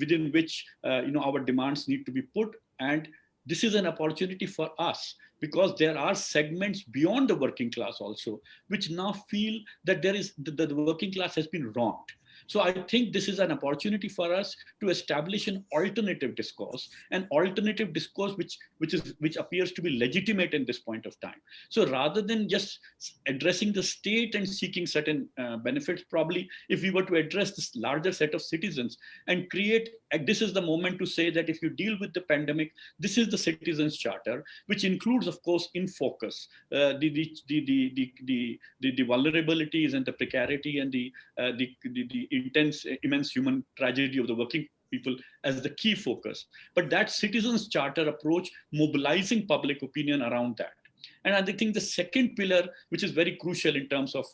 within which, our demands need to be put. And this is an opportunity for us, because there are segments beyond the working class also, which now feel that the working class has been wronged. So I think this is an opportunity for us to establish an alternative discourse which appears to be legitimate in this point of time. So rather than just addressing the state and seeking certain benefits, probably if we were to address this larger set of citizens and this is the moment to say that if you deal with the pandemic, this is the Citizens Charter, which includes, of course, in focus the vulnerabilities and the precarity and the immense human tragedy of the working people as the key focus. But that Citizens Charter approach, mobilizing public opinion around that. And I think the second pillar, which is very crucial in terms of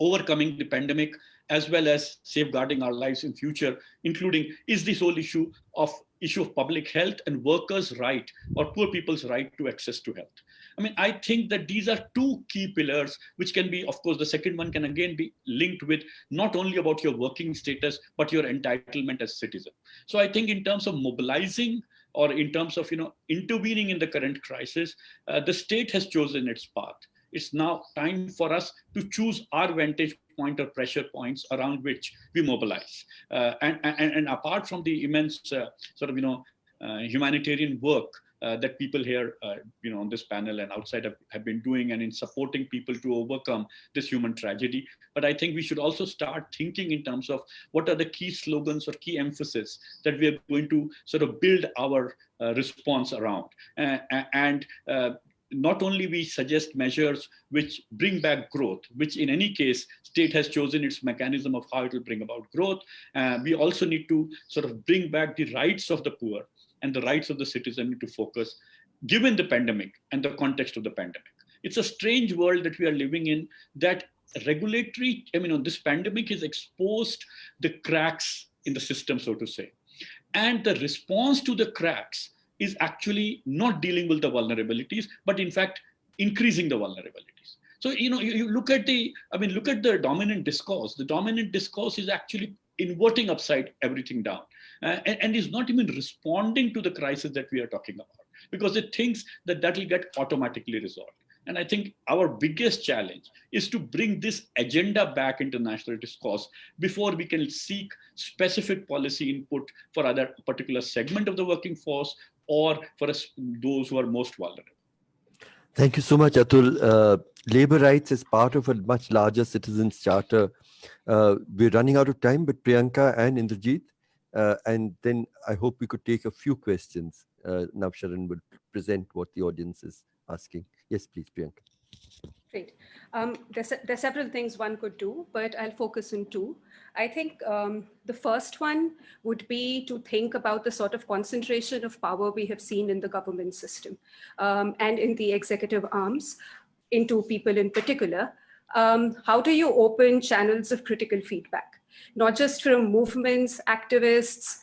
overcoming the pandemic, as well as safeguarding our lives in future, including is this whole issue of public health and workers' right or poor people's right to access to health. I mean, I think that these are two key pillars, which can be, of course, the second one can again be linked with not only about your working status, but your entitlement as citizen. So I think in terms of mobilizing or in terms of, intervening in the current crisis, the state has chosen its path. It's now time for us to choose our vantage point or pressure points around which we mobilize. And apart from the immense humanitarian work that people here, on this panel and outside have been doing, and in supporting people to overcome this human tragedy. But I think we should also start thinking in terms of what are the key slogans or key emphasis that we are going to sort of build our response around. And not only we suggest measures which bring back growth, which in any case, state has chosen its mechanism of how it will bring about growth. We also need to sort of bring back the rights of the poor and the rights of the citizen into focus, given the pandemic and the context of the pandemic. It's a strange world that we are living in, that this pandemic has exposed the cracks in the system, so to say. And the response to the cracks is actually not dealing with the vulnerabilities, but in fact, increasing the vulnerabilities. So, you look at look at the dominant discourse. The dominant discourse is actually inverting upside everything down, and is not even responding to the crisis that we are talking about, because it thinks that will get automatically resolved. And I think our biggest challenge is to bring this agenda back into national discourse before we can seek specific policy input for either a particular segment of the working force or for those who are most vulnerable. Thank you so much, Atul. Labor rights is part of a much larger citizens' charter. We're running out of time, but Priyanka and Indrajit, and then I hope we could take a few questions. Navsharan will present what the audience is asking. Yes, please, Priyanka. Great. There's several things one could do, but I'll focus on two. I think the first one would be to think about the sort of concentration of power we have seen in the government system and in the executive arms into people in particular. How do you open channels of critical feedback, not just from movements, activists,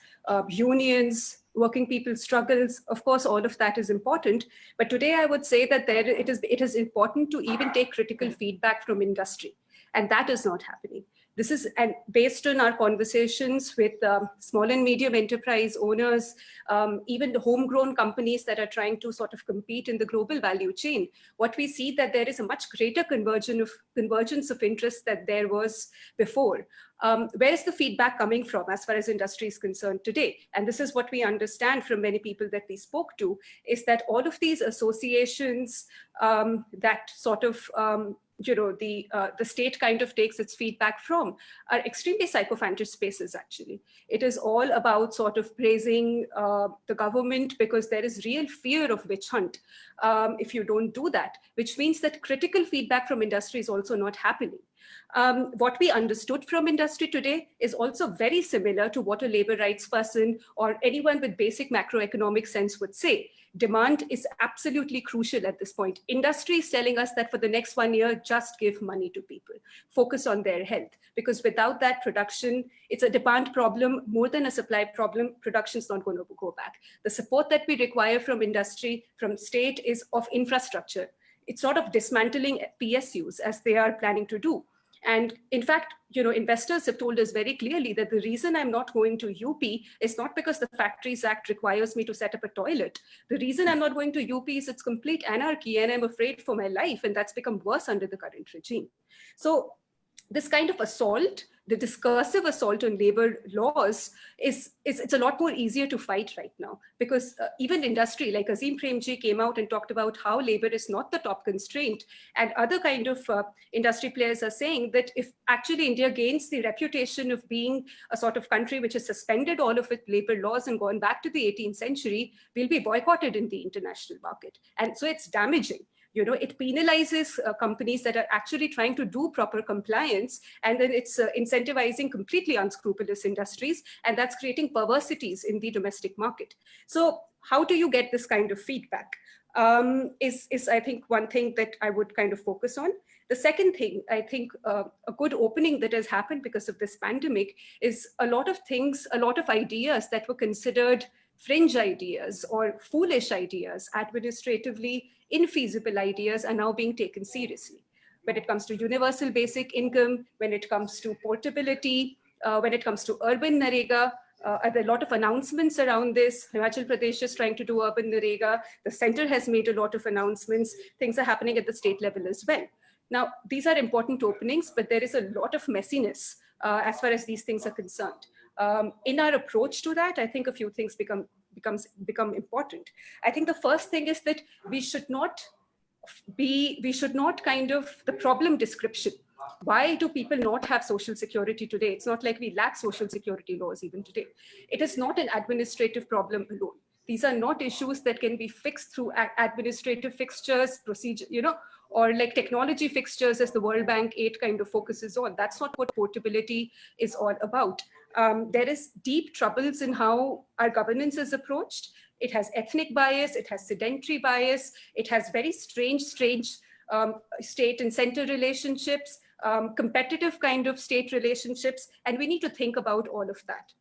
unions, working people's struggles? Of course, all of that is important. But today I would say that it is important to even take critical feedback from industry. And that is not happening. This is based on our conversations with small and medium enterprise owners, even the homegrown companies that are trying to sort of compete in the global value chain. What we see that there is a much greater convergence of interest that there was before. Where is the feedback coming from as far as industry is concerned today? And this is what we understand from many people that we spoke to, is that all of these associations that sort of the state kind of takes its feedback from are extremely sycophantic spaces, actually. It is all about sort of praising the government because there is real fear of witch hunt if you don't do that, which means that critical feedback from industry is also not happening. What we understood from industry today is also very similar to what a labor rights person or anyone with basic macroeconomic sense would say. Demand is absolutely crucial at this point. Industry is telling us that for the next 1 year, just give money to people, focus on their health, because without that production, it's a demand problem more than a supply problem. Production is not going to go back. The support that we require from industry, from state, is of infrastructure. It's sort of dismantling PSUs as they are planning to do. And in fact, investors have told us very clearly that the reason I'm not going to UP is not because the Factories Act requires me to set up a toilet. The reason I'm not going to UP is it's complete anarchy and I'm afraid for my life. And that's become worse under the current regime. So this kind of assault, the discursive assault on labor laws, it's a lot more easier to fight right now, because even industry like Azim Premji came out and talked about how labor is not the top constraint, and other kind of industry players are saying that if actually India gains the reputation of being a sort of country which has suspended all of its labor laws and gone back to the 18th century, we'll be boycotted in the international market. And so it's damaging. It penalizes companies that are actually trying to do proper compliance, and then it's incentivizing completely unscrupulous industries, and that's creating perversities in the domestic market. So how do you get this kind of feedback is I think one thing that I would kind of focus on. The second thing, I think a good opening that has happened because of this pandemic is a lot of ideas that were considered fringe ideas or foolish ideas, administratively infeasible ideas, are now being taken seriously. When it comes to universal basic income, when it comes to portability, when it comes to urban Narega, there are a lot of announcements around this. Himachal Pradesh is trying to do urban Narega. The center has made a lot of announcements. Things are happening at the state level as well. Now, these are important openings, but there is a lot of messiness as far as these things are concerned. In our approach to that, I think a few things become important. I think the first thing is that we should not kind of the problem description. Why do people not have social security today? It's not like we lack social security laws even today. It is not an administrative problem alone. These are not issues that can be fixed through administrative fixtures, procedure, or like technology fixtures as the World Bank 8 kind of focuses on. That's not what portability is all about. There is deep troubles in how our governance is approached. It has ethnic bias, it has sedentary bias, it has very strange state and center relationships, competitive kind of state relationships, and we need to think about all of that.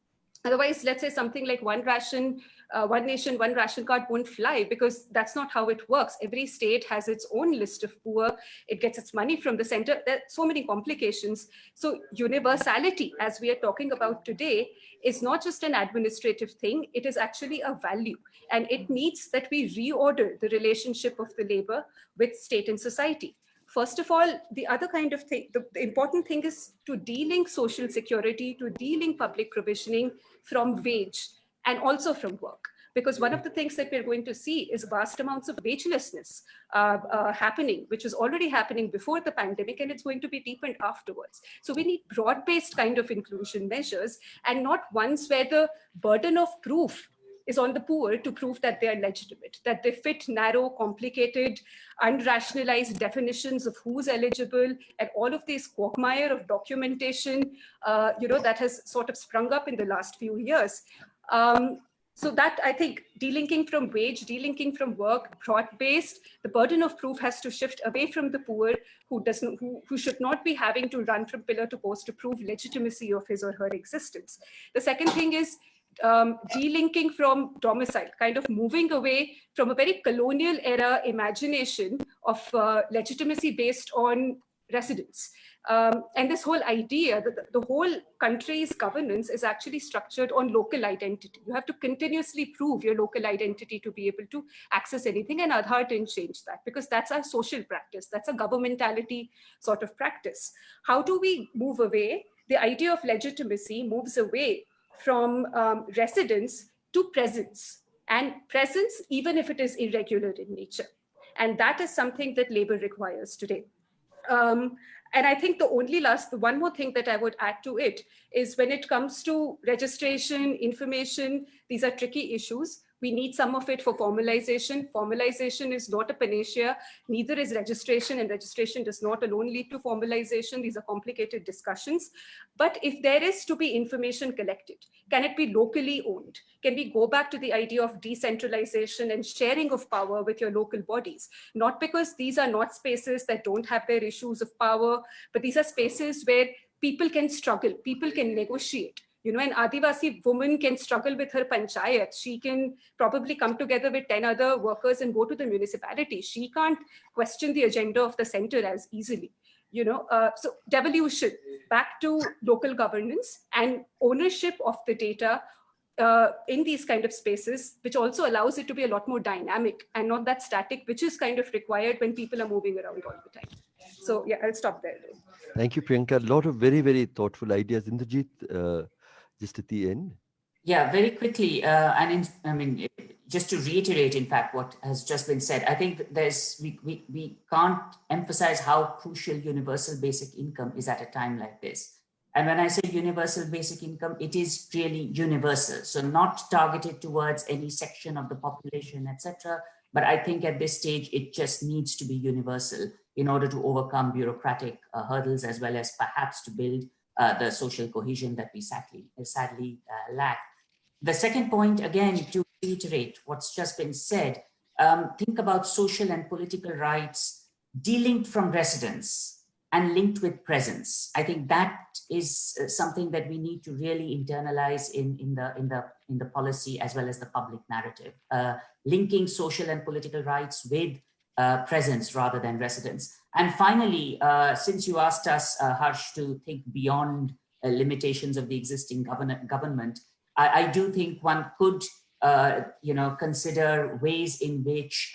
Otherwise, let's say something like one nation, one ration card won't fly, because that's not how it works. Every state has its own list of poor. It gets its money from the center. There are so many complications. So universality, as we are talking about today, is not just an administrative thing. It is actually a value. And it needs that we reorder the relationship of the labor with state and society. First of all, the other kind of thing, the important thing is to de-link social security, to de-link public provisioning from wage and also from work. Because one of the things that we're going to see is vast amounts of wagelessness happening, which was already happening before the pandemic, and it's going to be deepened afterwards. So we need broad-based kind of inclusion measures, and not ones where the burden of proof is on the poor to prove that they are legitimate, that they fit narrow, complicated, unrationalized definitions of who's eligible, and all of this quagmire of documentation, that has sort of sprung up in the last few years. So that, I think, delinking from wage, delinking from work, broad-based, the burden of proof has to shift away from the poor, who should not be having to run from pillar to post to prove legitimacy of his or her existence. The second thing is delinking from domicile, kind of moving away from a very colonial era imagination of legitimacy based on residence. And this whole idea that the whole country's governance is actually structured on local identity. You have to continuously prove your local identity to be able to access anything, and Aadhaar didn't change that, because that's a social practice. That's a governmentality sort of practice. How do we move away? The idea of legitimacy moves away from residence to presence, and presence, even if it is irregular in nature. And that is something that labor requires today. And I think the one more thing that I would add to it is, when it comes to registration, information, these are tricky issues. We need some of it for formalization. Formalization is not a panacea, neither is registration, and registration does not alone lead to formalization. These are complicated discussions. But if there is to be information collected, can it be locally owned? Can we go back to the idea of decentralization and sharing of power with your local bodies? Not because these are not spaces that don't have their issues of power, but these are spaces where people can struggle, people can negotiate. An Adivasi woman can struggle with her panchayat. She can probably come together with 10 other workers and go to the municipality. She can't question the agenda of the center as easily. So devolution back to local governance and ownership of the data in these kind of spaces, which also allows it to be a lot more dynamic and not that static, which is kind of required when people are moving around all the time. So yeah, I'll stop there. Thank you, Priyanka. A lot of very, very thoughtful ideas. Indrajit, just at the end. Yeah, very quickly. Just to reiterate, in fact, what has just been said, I think we can't emphasize how crucial universal basic income is at a time like this. And when I say universal basic income, it is really universal. So not targeted towards any section of the population, etc. But I think at this stage, it just needs to be universal in order to overcome bureaucratic hurdles, as well as perhaps to build the social cohesion that we sadly lack. The second point, again, to reiterate what's just been said, think about social and political rights delinked from residence and linked with presence. I think that is something that we need to really internalize in the policy as well as the public narrative, linking social and political rights with presence rather than residence. And finally, since you asked us, Harsh, to think beyond limitations of the existing government, I do think one could, consider ways in which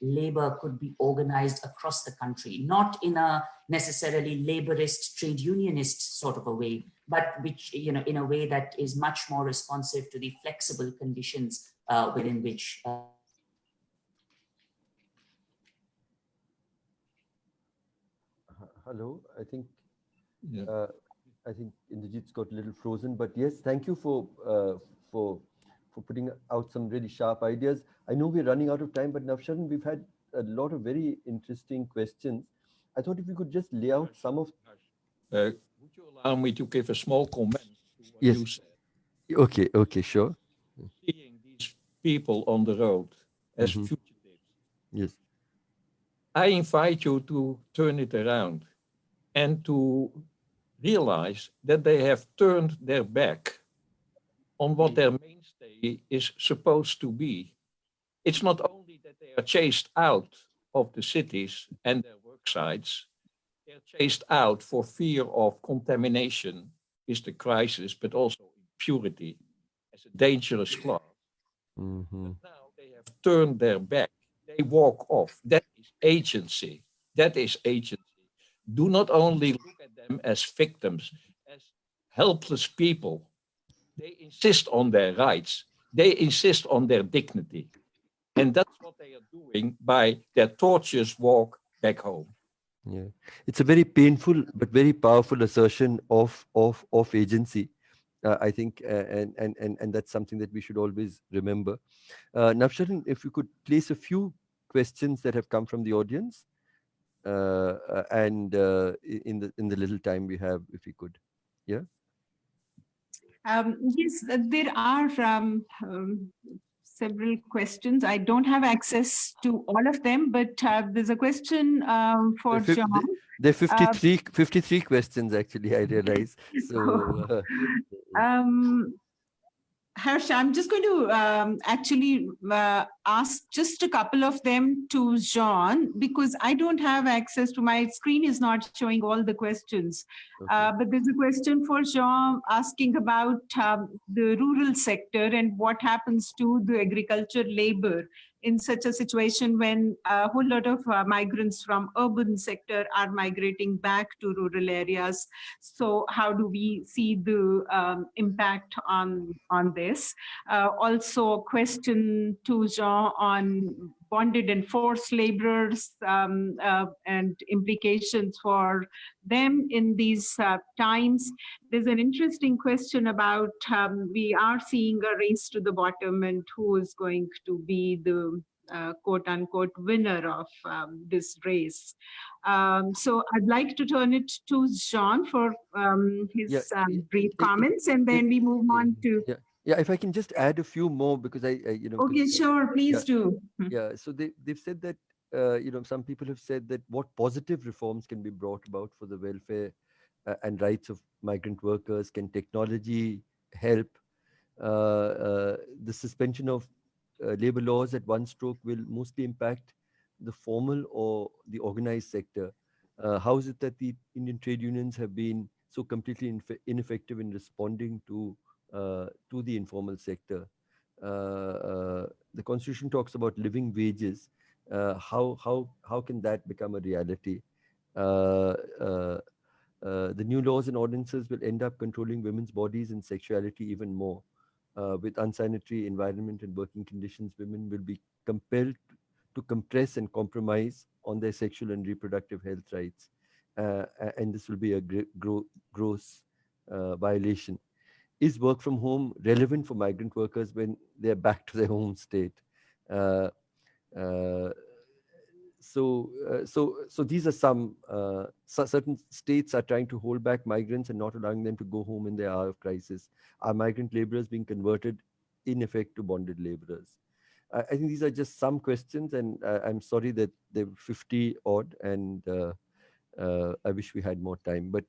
labor could be organized across the country, not in a necessarily laborist, trade unionist sort of a way, but which, in a way that is much more responsive to the flexible conditions within which. Hello, I think Indrajit's got a little frozen, but yes, thank you for putting out some really sharp ideas. I know we're running out of time, but Navsharan, we've had a lot of very interesting questions. I thought if we could just lay out some of. Would you allow me to give a small comment to what you said? Okay, sure. Seeing these people on the road as fugitives. Yes. I invite you to turn it around and to realize that they have turned their back on what their mainstay is supposed to be. It's not only that they are chased out of the cities and their work sites, they're chased out for fear of contamination is the crisis, but also impurity as a dangerous class. But now they have turned their back. They walk off. That is agency. That is agency. Do not only look at them as victims, as helpless people. They insist on their rights. They insist on their dignity. And that's what they are doing by their tortuous walk back home. Yeah, it's a very painful but very powerful assertion of agency. I think, and that's something that we should always remember. Navsharan, if you could place a few questions that have come from the audience, and in the little time we have, if we could, yeah. Yes, there are several questions. I don't have access to all of them, but there's a question for John. There are 53 questions, actually, I realize. So, Harsh, I'm just going to actually ask just a couple of them to John, because I don't have access to my screen is not showing all the questions. Okay. But there's a question for John asking about the rural sector and what happens to the agriculture labor in such a situation when a whole lot of migrants from urban sector are migrating back to rural areas. So how do we see the impact on this? Also a question to Jean on bonded and forced laborers and implications for them in these times. There's an interesting question about we are seeing a race to the bottom and who is going to be the quote unquote winner of this race. So I'd like to turn it to Jean for his brief comments, and then we move on to. Yeah, if I can just add a few more, because I Okay, sure, please do. Yeah, so they've said that some people have said that what positive reforms can be brought about for the welfare and rights of migrant workers. Can technology help? The suspension of labor laws at one stroke will mostly impact the formal or the organized sector. How is it that the Indian trade unions have been so completely ineffective in responding to the informal sector? The constitution talks about living wages. How can that become a reality? The new laws and ordinances will end up controlling women's bodies and sexuality even more. With unsanitary environment and working conditions, women will be compelled to compress and compromise on their sexual and reproductive health rights. And this will be a gross violation. Is work from home relevant for migrant workers when they're back to their home state? So these are some certain states are trying to hold back migrants and not allowing them to go home in their hour of crisis. Are migrant laborers being converted in effect to bonded laborers? I think these are just some questions, and I'm sorry that there were 50 odd, and I wish we had more time. But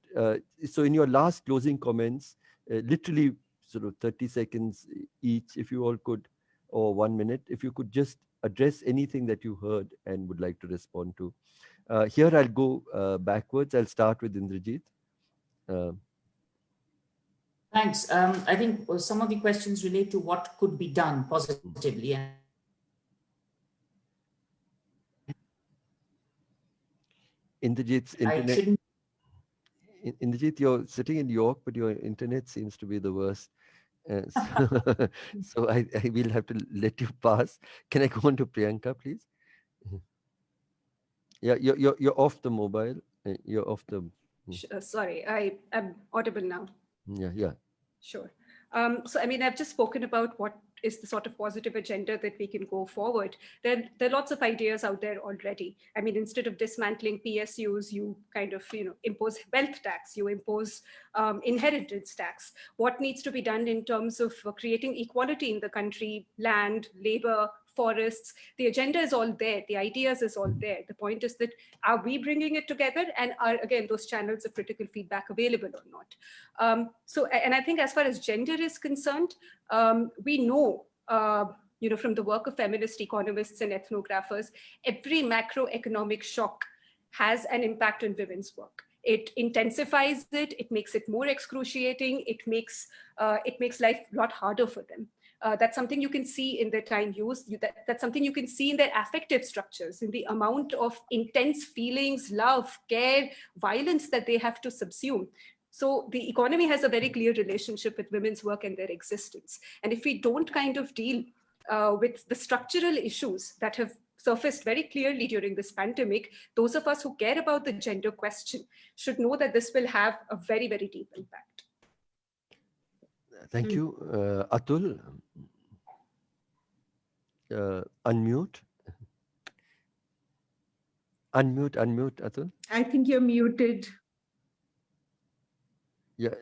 so in your last closing comments, literally sort of 30 seconds each, if you all could, or 1 minute, if you could just address anything that you heard and would like to respond to. Here I'll go backwards. I'll start with Indrajit. Thanks. I think some of the questions relate to what could be done positively. And Indrajit's internet. Indrajit, you're sitting in York, but your internet seems to be the worst. So I will have to let you pass. Can I go on to Priyanka, please? Yeah, you're off the mobile. You're off the. Sorry, I'm audible now. Yeah. Sure. So, I mean, I've just spoken about what is the sort of positive agenda that we can go forward. There are lots of ideas out there already. I mean, instead of dismantling PSUs, you kind of impose wealth tax, you impose inheritance tax. What needs to be done in terms of creating equality in the country, land, labor, forests? The agenda is all there. The ideas is all there. The point is that, are we bringing it together, and are, again, those channels of critical feedback available or not? And I think as far as gender is concerned, we know, from the work of feminist economists and ethnographers, every macroeconomic shock has an impact on women's work. It intensifies it. It makes it more excruciating. It makes life a lot harder for them. That's something you can see in their time use. That's something you can see in their affective structures, in the amount of intense feelings, love, care, violence that they have to subsume. So the economy has a very clear relationship with women's work and their existence. And if we don't kind of deal with the structural issues that have surfaced very clearly during this pandemic, those of us who care about the gender question should know that this will have a very, very deep impact. Thank you. Atul, unmute. Unmute, Atul. I think you're muted. Yeah.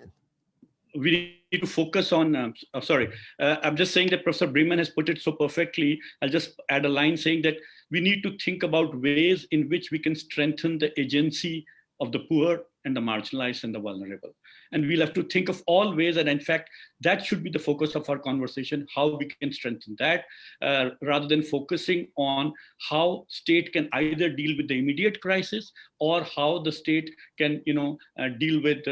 We need to focus on, sorry, I'm just saying that Professor Breman has put it so perfectly. I'll just add a line saying that we need to think about ways in which we can strengthen the agency of the poor and the marginalized and the vulnerable. And we'll have to think of all ways, and in fact, that should be the focus of our conversation, how we can strengthen that, rather than focusing on how state can either deal with the immediate crisis or how the state can, deal with,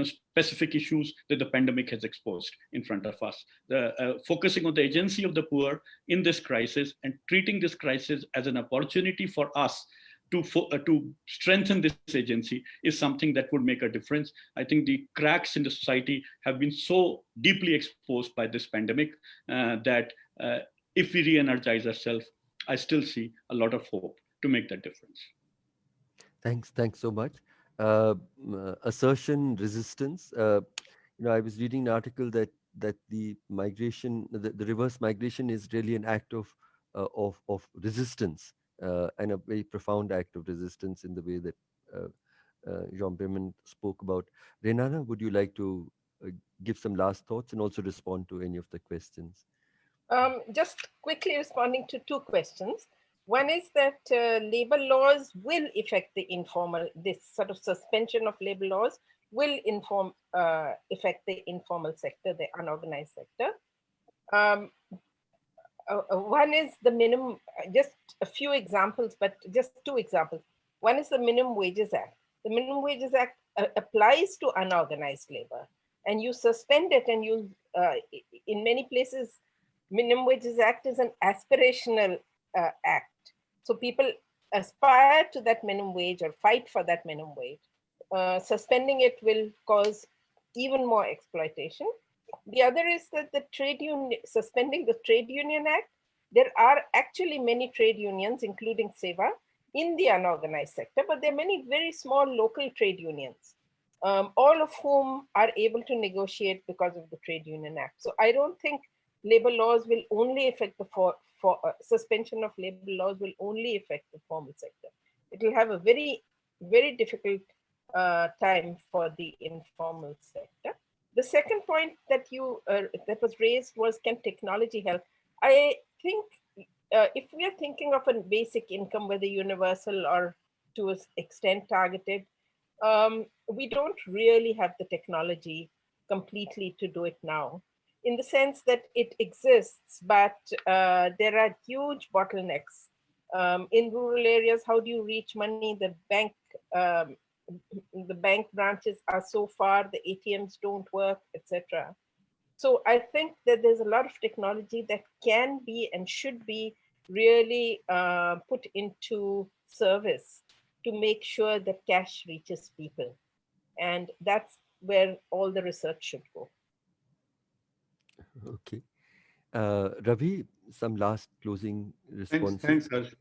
specific issues that the pandemic has exposed in front of us. Focusing on the agency of the poor in this crisis and treating this crisis as an opportunity for us to strengthen this agency is something that would make a difference. I think the cracks in the society have been so deeply exposed by this pandemic that if we re-energize ourselves, I still see a lot of hope to make that difference. Thanks so much. Assertion resistance. I was reading an article that the migration, the reverse migration, is really an act of resistance. And a very profound act of resistance in the way that Jean Breman spoke about. Renana, would you like to give some last thoughts and also respond to any of the questions? Just quickly responding to two questions. One is that labor laws will affect the informal, this sort of suspension of labor laws will affect the informal sector, the unorganized sector. One is the minimum, just a few examples, but just two examples. One is the Minimum Wages Act. The Minimum Wages Act applies to unorganized labor, and you suspend it, and you, in many places, Minimum Wages Act is an aspirational act. So people aspire to that minimum wage or fight for that minimum wage. Suspending it will cause even more exploitation. The other is that suspending the Trade Union Act, there are actually many trade unions, including SEVA, in the unorganized sector, but there are many very small local trade unions, all of whom are able to negotiate because of the Trade Union Act. So I don't think labor laws will only affect the suspension of labor laws will only affect the formal sector. It will have a very, very difficult time for the informal sector. The second point that that was raised was, can technology help? I think if we are thinking of a basic income, whether universal or to an extent targeted, we don't really have the technology completely to do it now, in the sense that it exists, but there are huge bottlenecks. In rural areas, how do you reach money? The bank branches are so far, the ATMs don't work, etc. So I think that there's a lot of technology that can be and should be really put into service to make sure that cash reaches people. And that's where all the research should go. Okay. Ravi, some last closing responses. Thanks, Harsh.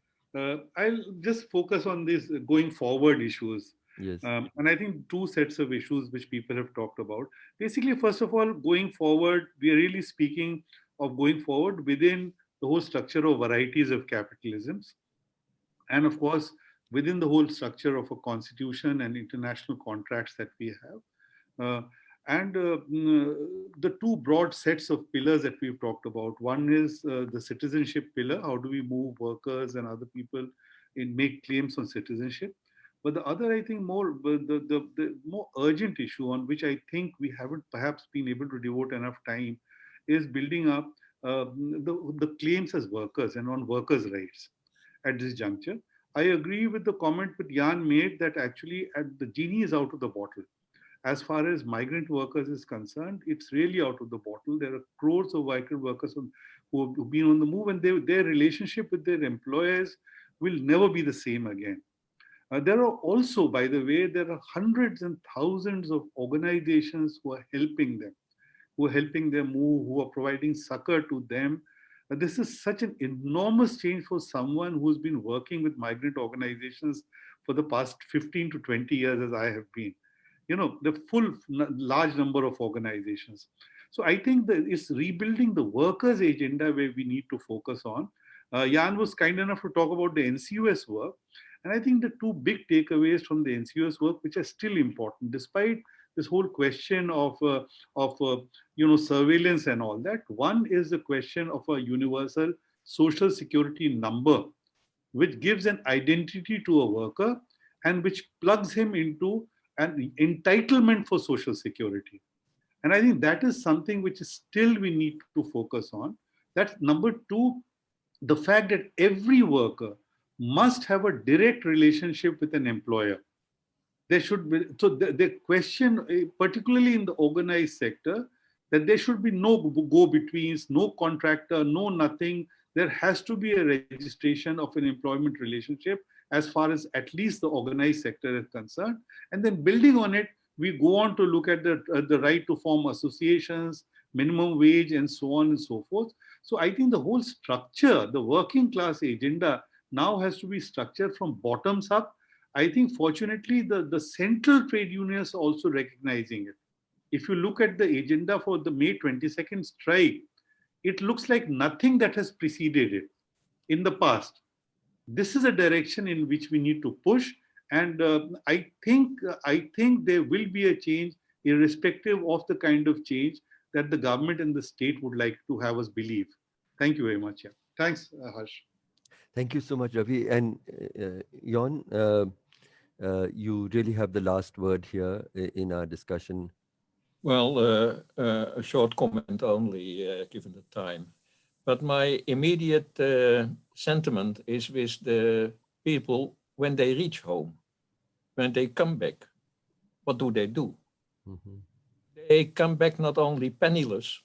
I'll just focus on these going forward issues. Yes. And I think two sets of issues which people have talked about. Basically, first of all, going forward, we are really speaking of going forward within the whole structure of varieties of capitalisms. And of course, within the whole structure of a constitution and international contracts that we have. The two broad sets of pillars that we've talked about. One is the citizenship pillar. How do we move workers and other people in make claims on citizenship? But the other, I think, the more urgent issue on which I think we haven't perhaps been able to devote enough time is building up the claims as workers and on workers' rights at this juncture. I agree with the comment that Jan made that actually the genie is out of the bottle. As far as migrant workers is concerned, it's really out of the bottle. There are crores of migrant workers who have been on the move, and their relationship with their employers will never be the same again. There are also, by the way, there are hundreds and thousands of organizations who are helping them move, who are providing succor to them. This is such an enormous change for someone who's been working with migrant organizations for the past 15 to 20 years, as I have been. The full large number of organizations. So I think that it's rebuilding the workers' agenda where we need to focus on. Jan was kind enough to talk about the NCUS work. And I think the two big takeaways from the NCUS work, which are still important, despite this whole question of surveillance and all that. One is the question of a universal social security number, which gives an identity to a worker and which plugs him into an entitlement for social security. And I think that is something which is still we need to focus on. That's number two, the fact that every worker must have a direct relationship with an employer. There should be, so the question, particularly in the organized sector, that there should be no go-betweens, no contractor, no nothing. There has to be a registration of an employment relationship as far as at least the organized sector is concerned. And then building on it, we go on to look at the right to form associations, minimum wage, and so on and so forth. So I think the whole structure, the working class agenda now has to be structured from bottoms up. I think fortunately the central trade unions are also recognizing it. If you look at the agenda for the May 22nd strike, it looks like nothing that has preceded it in the past. This is a direction in which we need to push. And I think there will be a change irrespective of the kind of change that the government and the state would like to have us believe. Thank you very much. Yeah. Thanks, Harsh. Thank you so much, Ravi. And Jan, you really have the last word here in our discussion. Well, a short comment only, given the time. But my immediate sentiment is with the people when they reach home, when they come back. What do? Mm-hmm. They come back not only penniless,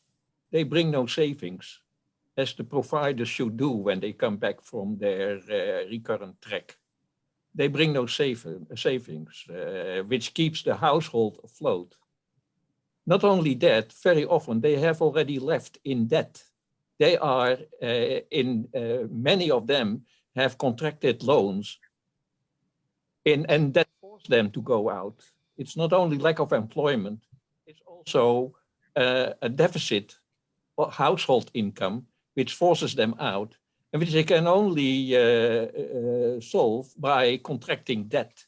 they bring no savings, as the providers should do when they come back from their recurrent trek. They bring no savings, which keeps the household afloat. Not only that, very often they have already left in debt. They are, many of them have contracted loans and that force them to go out. It's not only lack of employment, it's also a deficit of household income, which forces them out and which they can only solve by contracting debt.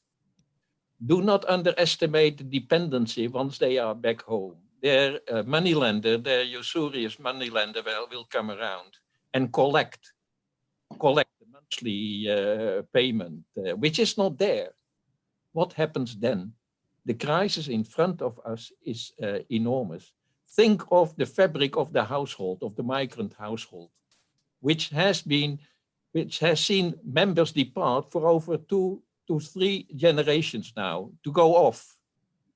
Do not underestimate the dependency once they are back home. Their moneylender, their usurious moneylender will come around and collect the monthly payment, which is not there. What happens then? The crisis in front of us is enormous. Think of the fabric of the household, of the migrant household, which has seen members depart for over 2 to 3 generations now to go off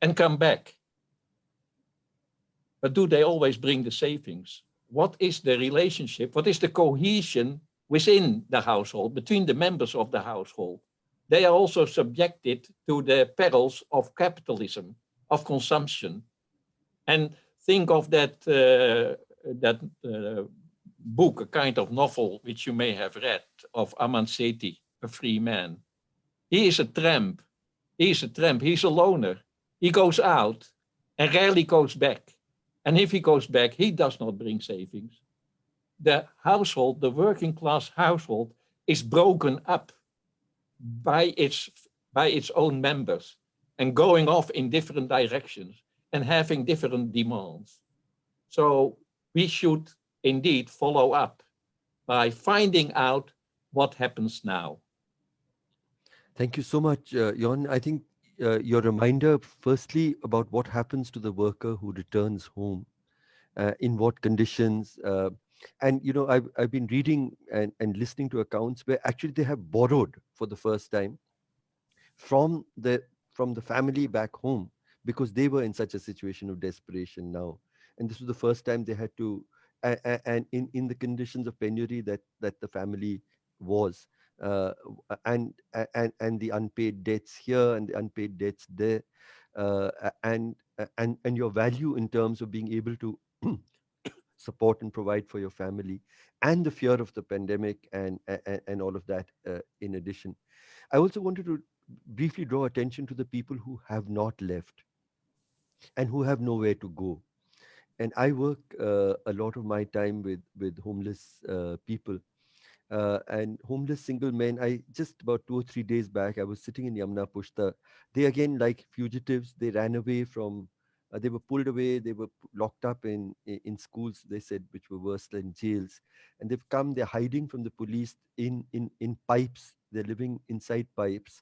and come back. But do they always bring the savings? What is the relationship? What is the cohesion within the household, between the members of the household? They are also subjected to the perils of capitalism, of consumption. And think of that book, a kind of novel, which you may have read, of Aman Sethi, A Free Man. He is a tramp. He's a loner. He goes out and rarely goes back. And if he goes back, he does not bring savings. the household, the working class household, is broken up by its own members and going off in different directions and having different demands. So we should indeed follow up by finding out what happens now. Thank you so much, Jon. I think your reminder, firstly, about what happens to the worker who returns home, in what conditions. And, you know, I've been reading and listening to accounts where actually they have borrowed for the first time from the family back home because they were in such a situation of desperation now. And this was the first time they had to, and in the conditions of penury that the family was, uh, and the unpaid debts here and the unpaid debts there, and your value in terms of being able to support and provide for your family, and the fear of the pandemic and all of that, in addition. I also wanted to briefly draw attention to the people who have not left and who have nowhere to go. And I work a lot of my time with homeless people, and homeless single men. I just about 2 or 3 days back, I was sitting in Yamuna Pushta. They again, like fugitives, they ran away from. They were pulled away. They were locked up in schools. They said, which were worse than jails. And they've come. They're hiding from the police in pipes. They're living inside pipes.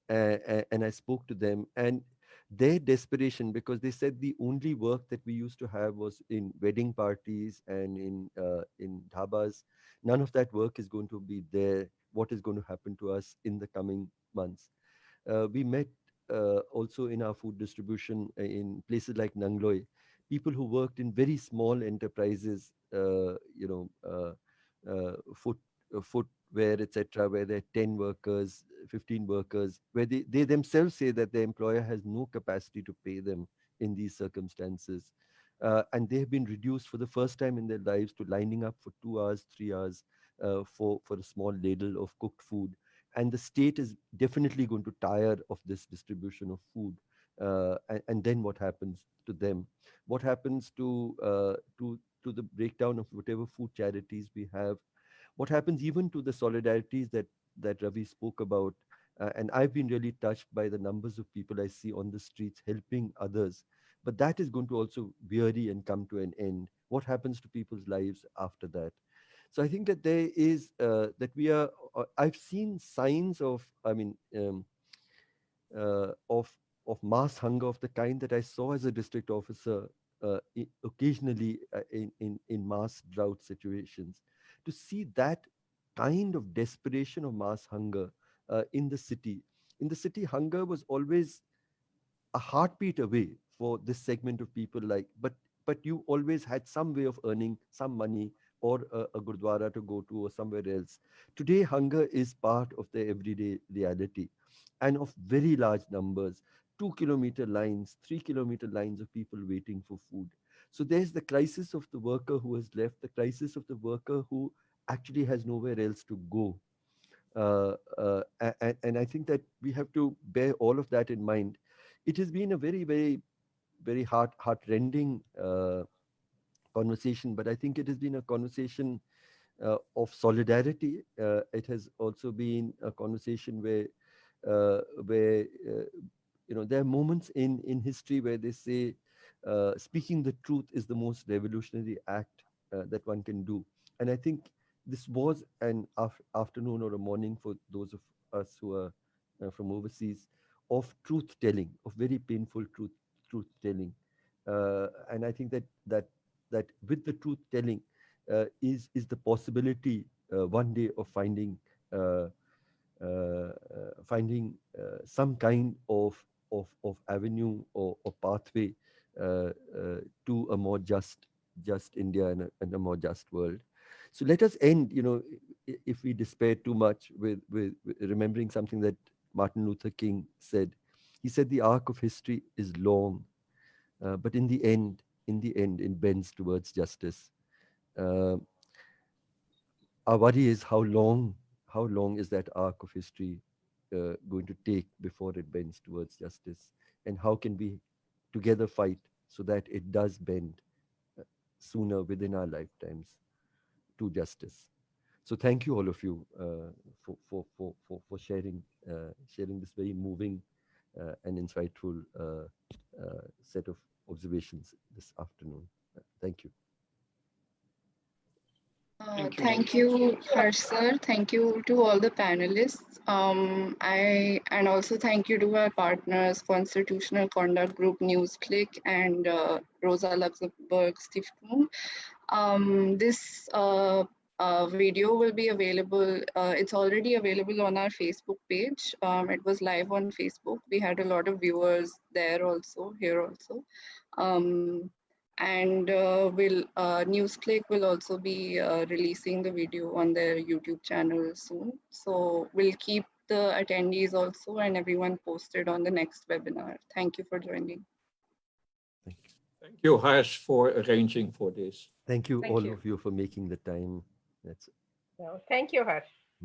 And I spoke to them, and their desperation, because they said the only work that we used to have was in wedding parties and in dhabas. None of that work is going to be there. What is going to happen to us in the coming months? We met also in our food distribution in places like Nangloi, people who worked in very small enterprises, foot footwear, etc., where there are 10 workers, 15 workers, where they themselves say that their employer has no capacity to pay them in these circumstances. And they have been reduced for the first time in their lives to lining up for 2 hours, 3 hours for a small ladle of cooked food. And the state is definitely going to tire of this distribution of food. And then what happens to them? What happens to the breakdown of whatever food charities we have? What happens even to the solidarities that Ravi spoke about? And I've been really touched by the numbers of people I see on the streets helping others. But that is going to also weary and come to an end. What happens to people's lives after that? So I think that there is that we are. I've seen signs of. I mean, uh, of of mass hunger of the kind that I saw as a district officer occasionally in mass drought situations. To see that kind of desperation of mass hunger in the city. In the city, hunger was always a heartbeat away for this segment of people, but you always had some way of earning some money or a gurdwara to go to or somewhere else. Today hunger is part of their everyday reality, and of very large numbers, 2 kilometer lines, 3 kilometer lines of people waiting for food. So there's the crisis of the worker who has left, the crisis of the worker who actually has nowhere else to go. And I think that we have to bear all of that in mind. It has been a very, very, very heart-rending conversation, but I think it has been a conversation of solidarity. It has also been a conversation where there are moments in history where they say speaking the truth is the most revolutionary act that one can do. And I think this was an afternoon or a morning for those of us who are from overseas, of truth telling, of very painful truth telling. And I think that with the truth telling is the possibility one day of uh, finding some kind of avenue or pathway to a more just India and a more just world. So let us end, if we despair too much, with remembering something that Martin Luther King said. He said the arc of history is long, but in the end, it bends towards justice. Uh, our worry is how long is that arc of history going to take before it bends towards justice, and how can we together fight so that it does bend sooner within our lifetimes to justice. So thank you all of you for sharing this very moving and insightful set of observations this afternoon. Thank you. Thank you, Harsh sir. Thank you to all the panelists. And also thank you to our partners, Constitutional Conduct Group, Newsclick, and Rosa Luxemburg Stiftung. This video will be available. It's already available on our Facebook page. It was live on Facebook. We had a lot of viewers there also, here also. And Newsclick will also be releasing the video on their YouTube channel soon. So we'll keep the attendees also and everyone posted on the next webinar. Thank you for joining. Thank you. Thank you, Harsh, for arranging for this. Thank you Thank all you. of you for making the time. That's No, thank you, Harsh.